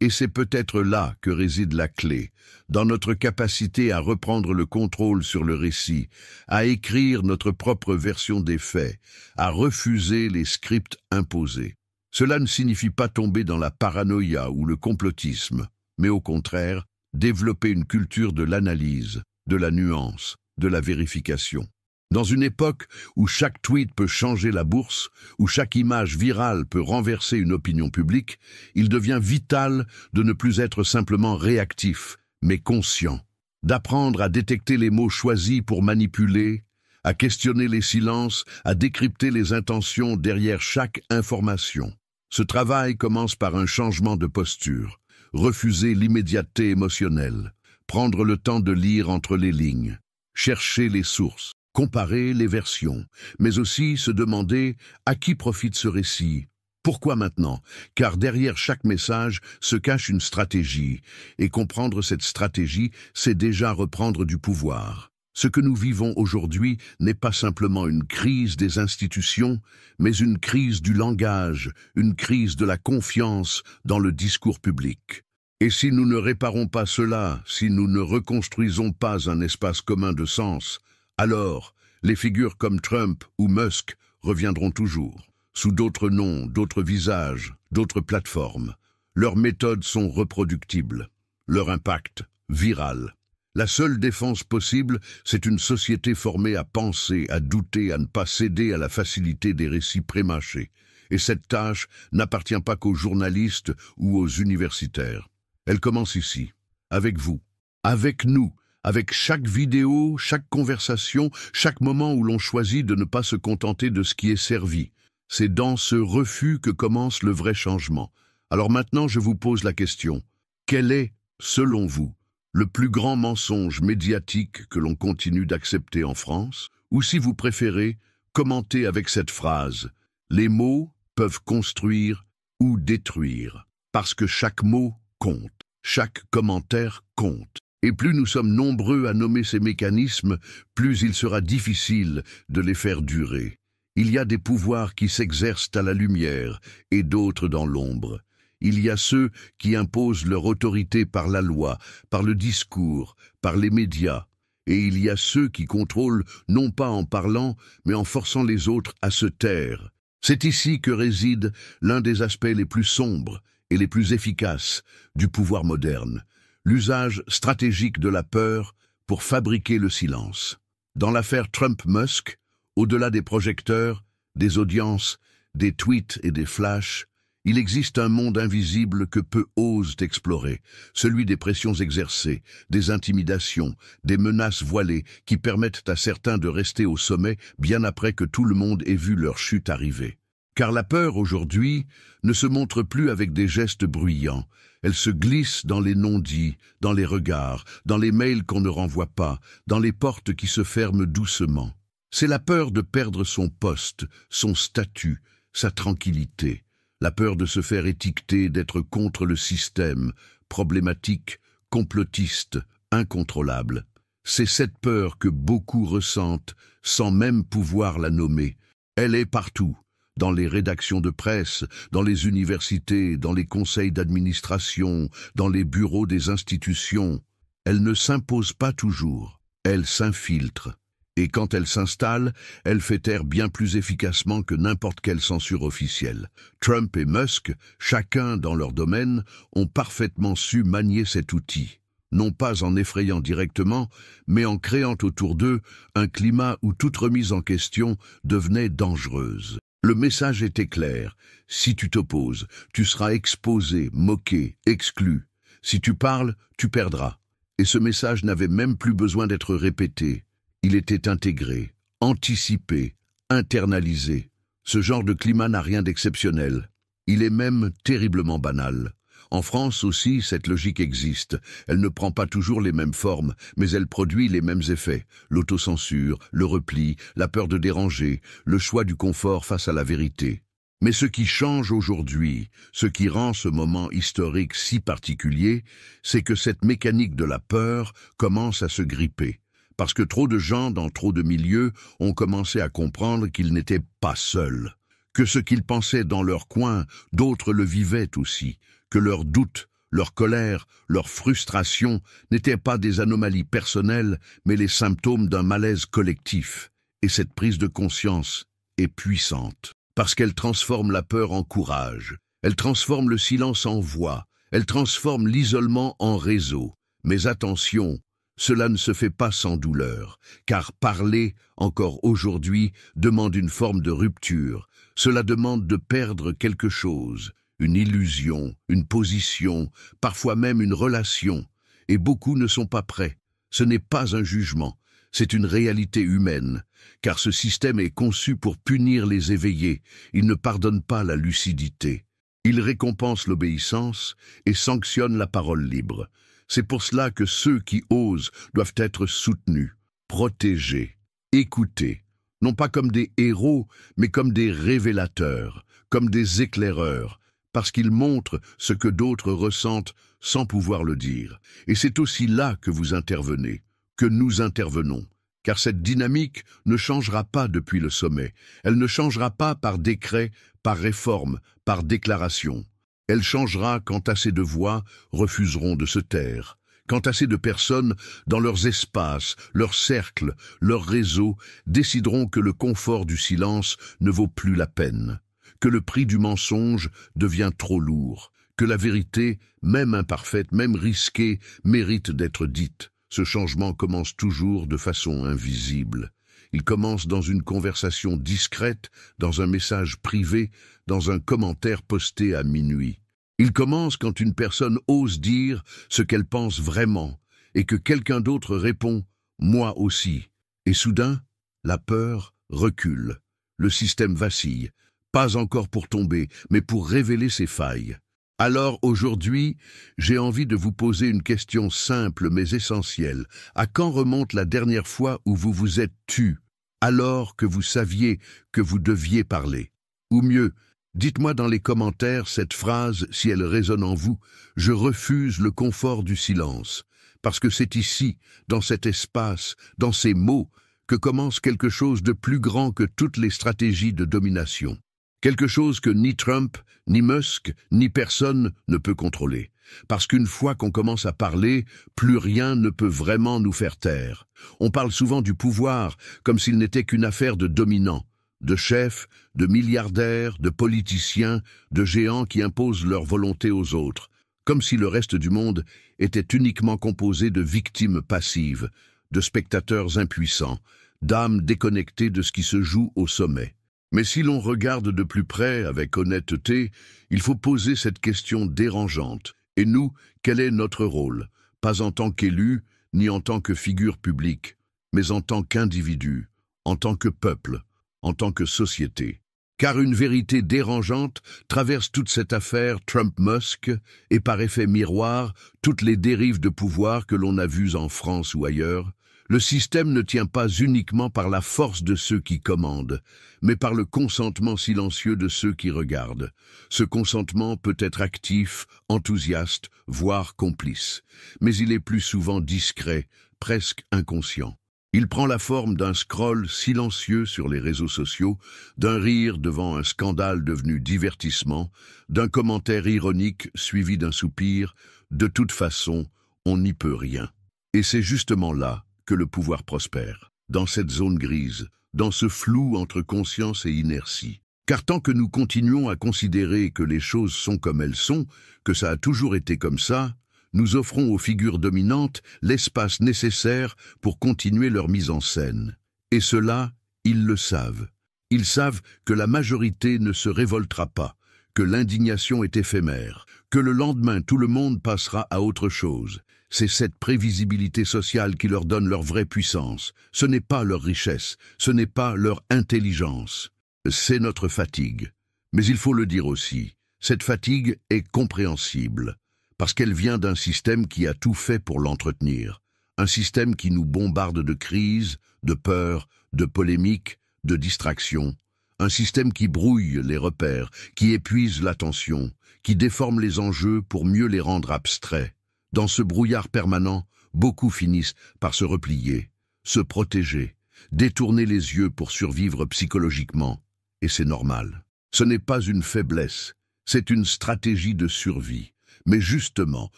Et c'est peut-être là que réside la clé, dans notre capacité à reprendre le contrôle sur le récit, à écrire notre propre version des faits, à refuser les scripts imposés. Cela ne signifie pas tomber dans la paranoïa ou le complotisme, mais au contraire, développer une culture de l'analyse, de la nuance, de la vérification. Dans une époque où chaque tweet peut changer la bourse, où chaque image virale peut renverser une opinion publique, il devient vital de ne plus être simplement réactif, mais conscient. D'apprendre à détecter les mots choisis pour manipuler, à questionner les silences, à décrypter les intentions derrière chaque information. Ce travail commence par un changement de posture, refuser l'immédiateté émotionnelle, prendre le temps de lire entre les lignes, chercher les sources, comparer les versions, mais aussi se demander à qui profite ce récit. Pourquoi maintenant? Car derrière chaque message se cache une stratégie, et comprendre cette stratégie, c'est déjà reprendre du pouvoir. Ce que nous vivons aujourd'hui n'est pas simplement une crise des institutions, mais une crise du langage, une crise de la confiance dans le discours public. Et si nous ne réparons pas cela, si nous ne reconstruisons pas un espace commun de sens, alors les figures comme Trump ou Musk reviendront toujours, sous d'autres noms, d'autres visages, d'autres plateformes. Leurs méthodes sont reproductibles, leur impact viral. La seule défense possible, c'est une société formée à penser, à douter, à ne pas céder à la facilité des récits prémâchés. Et cette tâche n'appartient pas qu'aux journalistes ou aux universitaires. Elle commence ici, avec vous, avec nous, avec chaque vidéo, chaque conversation, chaque moment où l'on choisit de ne pas se contenter de ce qui est servi. C'est dans ce refus que commence le vrai changement. Alors maintenant, je vous pose la question. Quel est, selon vous, le plus grand mensonge médiatique que l'on continue d'accepter en France? Ou si vous préférez, commentez avec cette phrase. Les mots peuvent construire ou détruire, parce que chaque mot compte, chaque commentaire compte. Et plus nous sommes nombreux à nommer ces mécanismes, plus il sera difficile de les faire durer. Il y a des pouvoirs qui s'exercent à la lumière et d'autres dans l'ombre. Il y a ceux qui imposent leur autorité par la loi, par le discours, par les médias. Et il y a ceux qui contrôlent non pas en parlant, mais en forçant les autres à se taire. C'est ici que réside l'un des aspects les plus sombres et les plus efficaces du pouvoir moderne, l'usage stratégique de la peur pour fabriquer le silence. Dans l'affaire Trump-Musk, au-delà des projecteurs, des audiences, des tweets et des flashs, il existe un monde invisible que peu osent explorer, celui des pressions exercées, des intimidations, des menaces voilées qui permettent à certains de rester au sommet bien après que tout le monde ait vu leur chute arriver. Car la peur, aujourd'hui, ne se montre plus avec des gestes bruyants. Elle se glisse dans les non-dits, dans les regards, dans les mails qu'on ne renvoie pas, dans les portes qui se ferment doucement. C'est la peur de perdre son poste, son statut, sa tranquillité. La peur de se faire étiqueter, d'être contre le système, problématique, complotiste, incontrôlable. C'est cette peur que beaucoup ressentent sans même pouvoir la nommer. Elle est partout, dans les rédactions de presse, dans les universités, dans les conseils d'administration, dans les bureaux des institutions. Elle ne s'impose pas toujours, elle s'infiltre. Et quand elle s'installe, elle fait taire bien plus efficacement que n'importe quelle censure officielle. Trump et Musk, chacun dans leur domaine, ont parfaitement su manier cet outil, non pas en effrayant directement, mais en créant autour d'eux un climat où toute remise en question devenait dangereuse. Le message était clair. Si tu t'opposes, tu seras exposé, moqué, exclu. Si tu parles, tu perdras. Et ce message n'avait même plus besoin d'être répété. Il était intégré, anticipé, internalisé. Ce genre de climat n'a rien d'exceptionnel. Il est même terriblement banal. En France aussi, cette logique existe. Elle ne prend pas toujours les mêmes formes, mais elle produit les mêmes effets. L'autocensure, le repli, la peur de déranger, le choix du confort face à la vérité. Mais ce qui change aujourd'hui, ce qui rend ce moment historique si particulier, c'est que cette mécanique de la peur commence à se gripper. Parce que trop de gens dans trop de milieux ont commencé à comprendre qu'ils n'étaient pas seuls, que ce qu'ils pensaient dans leur coin, d'autres le vivaient aussi, que leurs doutes, leur colère, leur frustration n'étaient pas des anomalies personnelles, mais les symptômes d'un malaise collectif. Et cette prise de conscience est puissante, parce qu'elle transforme la peur en courage, elle transforme le silence en voix, elle transforme l'isolement en réseau. Mais attention, cela ne se fait pas sans douleur, car parler, encore aujourd'hui, demande une forme de rupture. Cela demande de perdre quelque chose, une illusion, une position, parfois même une relation. Et beaucoup ne sont pas prêts. Ce n'est pas un jugement, c'est une réalité humaine, car ce système est conçu pour punir les éveillés. Il ne pardonne pas la lucidité. Il récompense l'obéissance et sanctionne la parole libre. C'est pour cela que ceux qui osent doivent être soutenus, protégés, écoutés, non pas comme des héros, mais comme des révélateurs, comme des éclaireurs, parce qu'ils montrent ce que d'autres ressentent sans pouvoir le dire. Et c'est aussi là que vous intervenez, que nous intervenons. car cette dynamique ne changera pas depuis le sommet. Elle ne changera pas par décret, par réforme, par déclaration. Elle changera quand assez de voix refuseront de se taire, quand assez de personnes, dans leurs espaces, leurs cercles, leurs réseaux, décideront que le confort du silence ne vaut plus la peine, que le prix du mensonge devient trop lourd, que la vérité, même imparfaite, même risquée, mérite d'être dite. Ce changement commence toujours de façon invisible. Il commence dans une conversation discrète, dans un message privé, dans un commentaire posté à minuit. Il commence quand une personne ose dire ce qu'elle pense vraiment et que quelqu'un d'autre répond « moi aussi ». Et soudain, la peur recule. Le système vacille, pas encore pour tomber, mais pour révéler ses failles. Alors aujourd'hui, j'ai envie de vous poser une question simple mais essentielle. À quand remonte la dernière fois où vous vous êtes tu, alors que vous saviez que vous deviez parler? Ou mieux, dites-moi dans les commentaires cette phrase si elle résonne en vous. Je refuse le confort du silence. Parce que c'est ici, dans cet espace, dans ces mots, que commence quelque chose de plus grand que toutes les stratégies de domination. Quelque chose que ni Trump, ni Musk, ni personne ne peut contrôler. Parce qu'une fois qu'on commence à parler, plus rien ne peut vraiment nous faire taire. On parle souvent du pouvoir comme s'il n'était qu'une affaire de dominants, de chefs, de milliardaires, de politiciens, de géants qui imposent leur volonté aux autres, comme si le reste du monde était uniquement composé de victimes passives, de spectateurs impuissants, d'âmes déconnectées de ce qui se joue au sommet. Mais si l'on regarde de plus près avec honnêteté, il faut poser cette question dérangeante. Et nous, quel est notre rôle? Pas en tant qu'élus, ni en tant que figure publique, mais en tant qu'individu, en tant que peuple, en tant que société. Car une vérité dérangeante traverse toute cette affaire Trump-Musk et par effet miroir, toutes les dérives de pouvoir que l'on a vues en France ou ailleurs. Le système ne tient pas uniquement par la force de ceux qui commandent, mais par le consentement silencieux de ceux qui regardent. Ce consentement peut être actif, enthousiaste, voire complice, mais il est plus souvent discret, presque inconscient. Il prend la forme d'un scroll silencieux sur les réseaux sociaux, d'un rire devant un scandale devenu divertissement, d'un commentaire ironique suivi d'un soupir. De toute façon, on n'y peut rien. Et c'est justement là que le pouvoir prospère, dans cette zone grise, dans ce flou entre conscience et inertie. Car tant que nous continuons à considérer que les choses sont comme elles sont, que ça a toujours été comme ça, nous offrons aux figures dominantes l'espace nécessaire pour continuer leur mise en scène. Et cela, ils le savent. Ils savent que la majorité ne se révoltera pas, que l'indignation est éphémère, que le lendemain tout le monde passera à autre chose. C'est cette prévisibilité sociale qui leur donne leur vraie puissance. Ce n'est pas leur richesse, ce n'est pas leur intelligence. C'est notre fatigue. Mais il faut le dire aussi, cette fatigue est compréhensible, parce qu'elle vient d'un système qui a tout fait pour l'entretenir. Un système qui nous bombarde de crises, de peurs, de polémiques, de distractions. Un système qui brouille les repères, qui épuise l'attention, qui déforme les enjeux pour mieux les rendre abstraits. Dans ce brouillard permanent, beaucoup finissent par se replier, se protéger, détourner les yeux pour survivre psychologiquement. Et c'est normal. Ce n'est pas une faiblesse, c'est une stratégie de survie. Mais justement,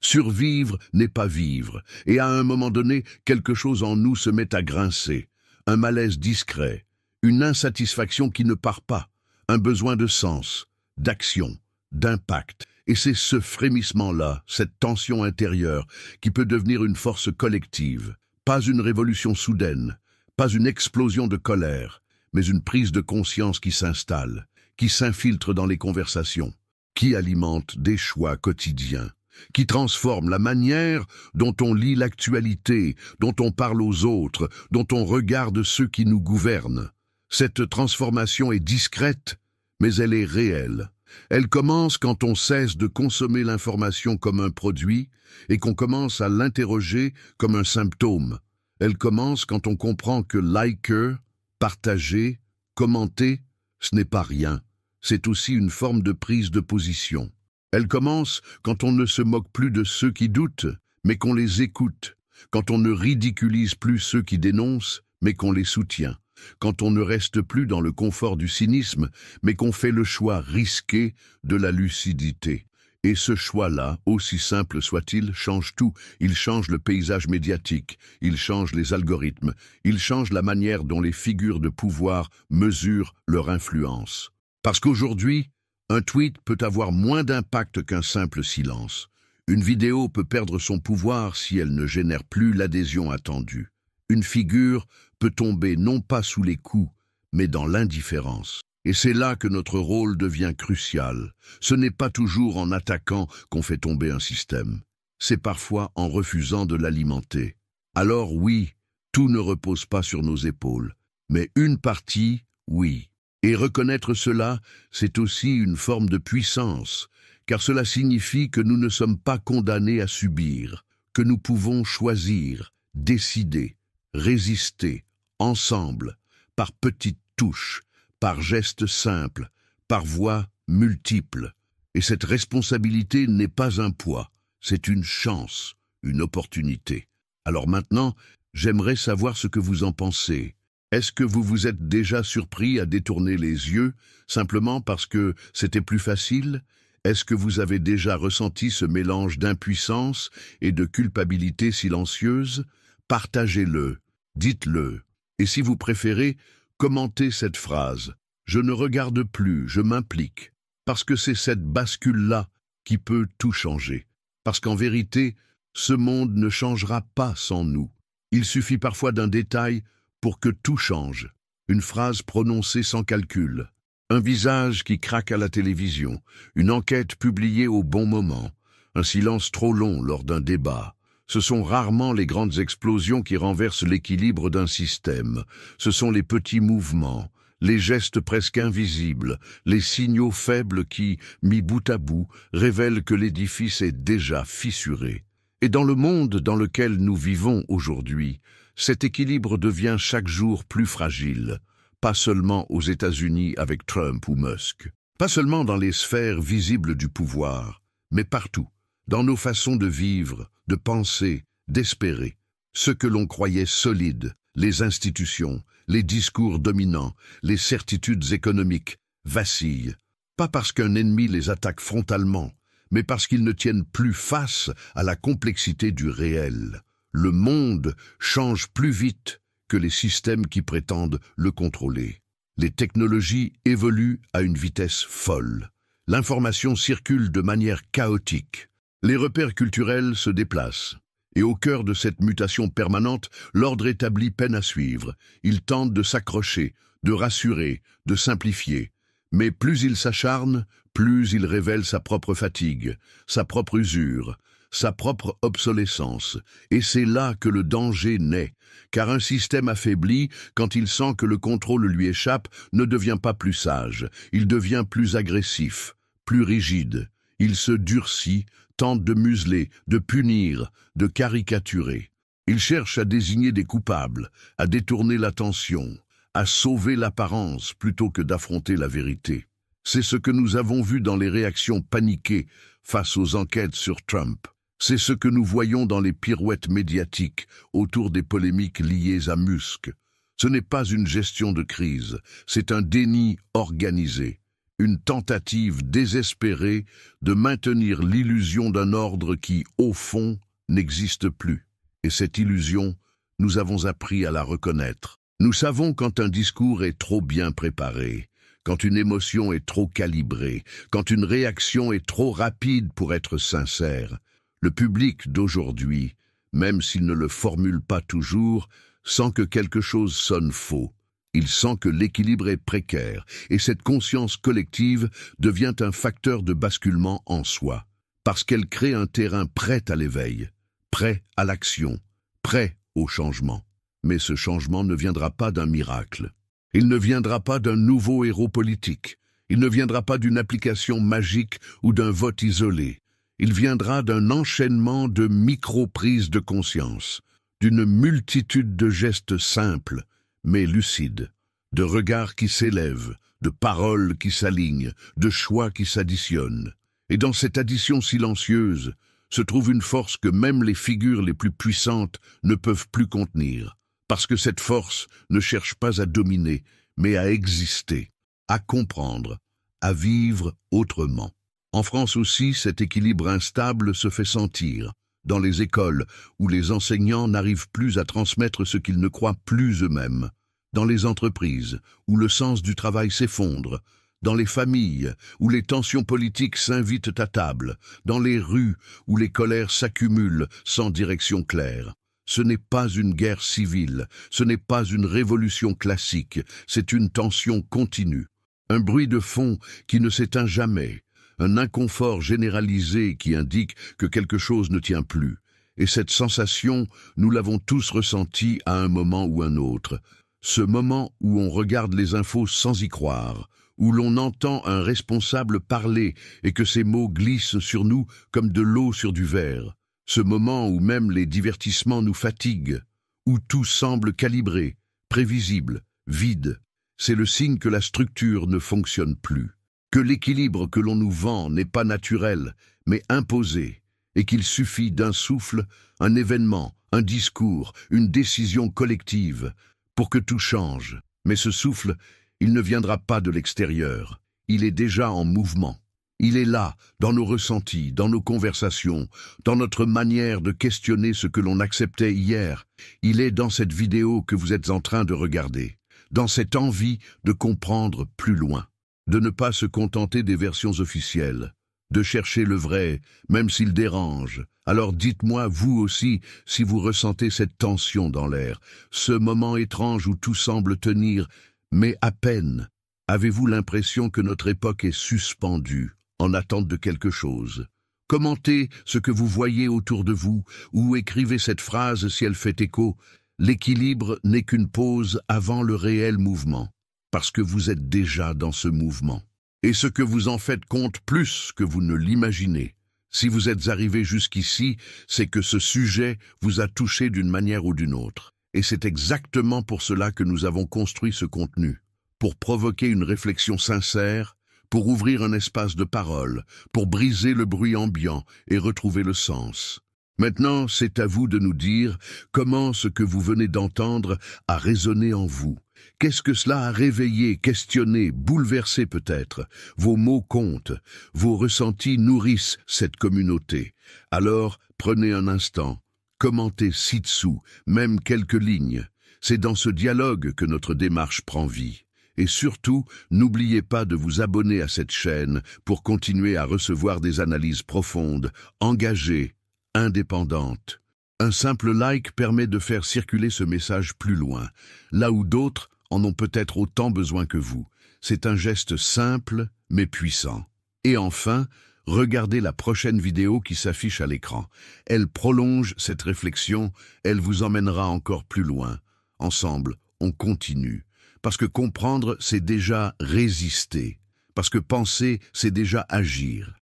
survivre n'est pas vivre, et à un moment donné, quelque chose en nous se met à grincer. Un malaise discret, une insatisfaction qui ne part pas, un besoin de sens, d'action, d'impact. Et c'est ce frémissement-là, cette tension intérieure, qui peut devenir une force collective. Pas une révolution soudaine, pas une explosion de colère, mais une prise de conscience qui s'installe, qui s'infiltre dans les conversations, qui alimente des choix quotidiens, qui transforme la manière dont on lit l'actualité, dont on parle aux autres, dont on regarde ceux qui nous gouvernent. Cette transformation est discrète, mais elle est réelle. Elle commence quand on cesse de consommer l'information comme un produit et qu'on commence à l'interroger comme un symptôme. Elle commence quand on comprend que liker, partager, commenter, ce n'est pas rien. C'est aussi une forme de prise de position. Elle commence quand on ne se moque plus de ceux qui doutent, mais qu'on les écoute, quand on ne ridiculise plus ceux qui dénoncent, mais qu'on les soutient, quand on ne reste plus dans le confort du cynisme, mais qu'on fait le choix risqué de la lucidité. Et ce choix-là, aussi simple soit-il, change tout. Il change le paysage médiatique, il change les algorithmes, il change la manière dont les figures de pouvoir mesurent leur influence. Parce qu'aujourd'hui, un tweet peut avoir moins d'impact qu'un simple silence. Une vidéo peut perdre son pouvoir si elle ne génère plus l'adhésion attendue. Une figure peut tomber non pas sous les coups, mais dans l'indifférence. Et c'est là que notre rôle devient crucial. Ce n'est pas toujours en attaquant qu'on fait tomber un système. C'est parfois en refusant de l'alimenter. Alors oui, tout ne repose pas sur nos épaules. Mais une partie, oui. Et reconnaître cela, c'est aussi une forme de puissance, car cela signifie que nous ne sommes pas condamnés à subir, que nous pouvons choisir, décider, résister, ensemble, par petites touches, par gestes simples, par voies multiples. Et cette responsabilité n'est pas un poids, c'est une chance, une opportunité. Alors maintenant, j'aimerais savoir ce que vous en pensez. Est-ce que vous vous êtes déjà surpris à détourner les yeux, simplement parce que c'était plus facile? Est-ce que vous avez déjà ressenti ce mélange d'impuissance et de culpabilité silencieuse? Partagez-le, dites-le. Et si vous préférez, commentez cette phrase. Je ne regarde plus, je m'implique. Parce que c'est cette bascule-là qui peut tout changer. Parce qu'en vérité, ce monde ne changera pas sans nous. Il suffit parfois d'un détail pour que tout change. Une phrase prononcée sans calcul. Un visage qui craque à la télévision. Une enquête publiée au bon moment. Un silence trop long lors d'un débat. Ce sont rarement les grandes explosions qui renversent l'équilibre d'un système. Ce sont les petits mouvements, les gestes presque invisibles, les signaux faibles qui, mis bout à bout, révèlent que l'édifice est déjà fissuré. Et dans le monde dans lequel nous vivons aujourd'hui, cet équilibre devient chaque jour plus fragile, pas seulement aux États-Unis avec Trump ou Musk, pas seulement dans les sphères visibles du pouvoir, mais partout, dans nos façons de vivre, de penser, d'espérer. Ce que l'on croyait solide, les institutions, les discours dominants, les certitudes économiques, vacillent. Pas parce qu'un ennemi les attaque frontalement, mais parce qu'ils ne tiennent plus face à la complexité du réel. Le monde change plus vite que les systèmes qui prétendent le contrôler. Les technologies évoluent à une vitesse folle. L'information circule de manière chaotique. Les repères culturels se déplacent. Et au cœur de cette mutation permanente, l'ordre établi peine à suivre. Il tente de s'accrocher, de rassurer, de simplifier. Mais plus il s'acharne, plus il révèle sa propre fatigue, sa propre usure, sa propre obsolescence. Et c'est là que le danger naît, car un système affaibli, quand il sent que le contrôle lui échappe, ne devient pas plus sage, il devient plus agressif, plus rigide. Il se durcit, tente de museler, de punir, de caricaturer. Il cherche à désigner des coupables, à détourner l'attention, à sauver l'apparence plutôt que d'affronter la vérité. C'est ce que nous avons vu dans les réactions paniquées face aux enquêtes sur Trump. C'est ce que nous voyons dans les pirouettes médiatiques autour des polémiques liées à Musk. Ce n'est pas une gestion de crise, c'est un déni organisé. Une tentative désespérée de maintenir l'illusion d'un ordre qui, au fond, n'existe plus. Et cette illusion, nous avons appris à la reconnaître. Nous savons quand un discours est trop bien préparé, quand une émotion est trop calibrée, quand une réaction est trop rapide pour être sincère. Le public d'aujourd'hui, même s'il ne le formule pas toujours, sent que quelque chose sonne faux. Il sent que l'équilibre est précaire, et cette conscience collective devient un facteur de basculement en soi, parce qu'elle crée un terrain prêt à l'éveil, prêt à l'action, prêt au changement. Mais ce changement ne viendra pas d'un miracle. Il ne viendra pas d'un nouveau héros politique. Il ne viendra pas d'une application magique ou d'un vote isolé. Il viendra d'un enchaînement de micro-prises de conscience, d'une multitude de gestes simples, mais lucides, de regards qui s'élèvent, de paroles qui s'alignent, de choix qui s'additionnent. Et dans cette addition silencieuse se trouve une force que même les figures les plus puissantes ne peuvent plus contenir. Parce que cette force ne cherche pas à dominer, mais à exister, à comprendre, à vivre autrement. En France aussi, cet équilibre instable se fait sentir, dans les écoles où les enseignants n'arrivent plus à transmettre ce qu'ils ne croient plus eux-mêmes, dans les entreprises où le sens du travail s'effondre, dans les familles où les tensions politiques s'invitent à table, dans les rues où les colères s'accumulent sans direction claire. Ce n'est pas une guerre civile, ce n'est pas une révolution classique, c'est une tension continue. Un bruit de fond qui ne s'éteint jamais, un inconfort généralisé qui indique que quelque chose ne tient plus. Et cette sensation, nous l'avons tous ressentie à un moment ou un autre. Ce moment où on regarde les infos sans y croire, où l'on entend un responsable parler et que ces mots glissent sur nous comme de l'eau sur du verre. Ce moment où même les divertissements nous fatiguent, où tout semble calibré, prévisible, vide. C'est le signe que la structure ne fonctionne plus, que l'équilibre que l'on nous vend n'est pas naturel, mais imposé, et qu'il suffit d'un souffle, un événement, un discours, une décision collective, pour que tout change. Mais ce souffle, il ne viendra pas de l'extérieur, il est déjà en mouvement. Il est là, dans nos ressentis, dans nos conversations, dans notre manière de questionner ce que l'on acceptait hier. Il est dans cette vidéo que vous êtes en train de regarder, dans cette envie de comprendre plus loin, de ne pas se contenter des versions officielles, de chercher le vrai, même s'il dérange. Alors dites-moi, vous aussi, si vous ressentez cette tension dans l'air, ce moment étrange où tout semble tenir, mais à peine. Avez-vous l'impression que notre époque est suspendue, en attente de quelque chose? Commentez ce que vous voyez autour de vous, ou écrivez cette phrase si elle fait écho. L'équilibre n'est qu'une pause avant le réel mouvement, parce que vous êtes déjà dans ce mouvement. Et ce que vous en faites compte plus que vous ne l'imaginez. Si vous êtes arrivé jusqu'ici, c'est que ce sujet vous a touché d'une manière ou d'une autre. Et c'est exactement pour cela que nous avons construit ce contenu. Pour provoquer une réflexion sincère, pour ouvrir un espace de parole, pour briser le bruit ambiant et retrouver le sens. Maintenant, c'est à vous de nous dire comment ce que vous venez d'entendre a résonné en vous. Qu'est-ce que cela a réveillé, questionné, bouleversé peut-être? Vos mots comptent, vos ressentis nourrissent cette communauté. Alors, prenez un instant, commentez ci-dessous, même quelques lignes. C'est dans ce dialogue que notre démarche prend vie. Et surtout, n'oubliez pas de vous abonner à cette chaîne pour continuer à recevoir des analyses profondes, engagées, indépendantes. Un simple like permet de faire circuler ce message plus loin, là où d'autres en ont peut-être autant besoin que vous. C'est un geste simple, mais puissant. Et enfin, regardez la prochaine vidéo qui s'affiche à l'écran. Elle prolonge cette réflexion, elle vous emmènera encore plus loin. Ensemble, on continue. Parce que comprendre, c'est déjà résister. Parce que penser, c'est déjà agir.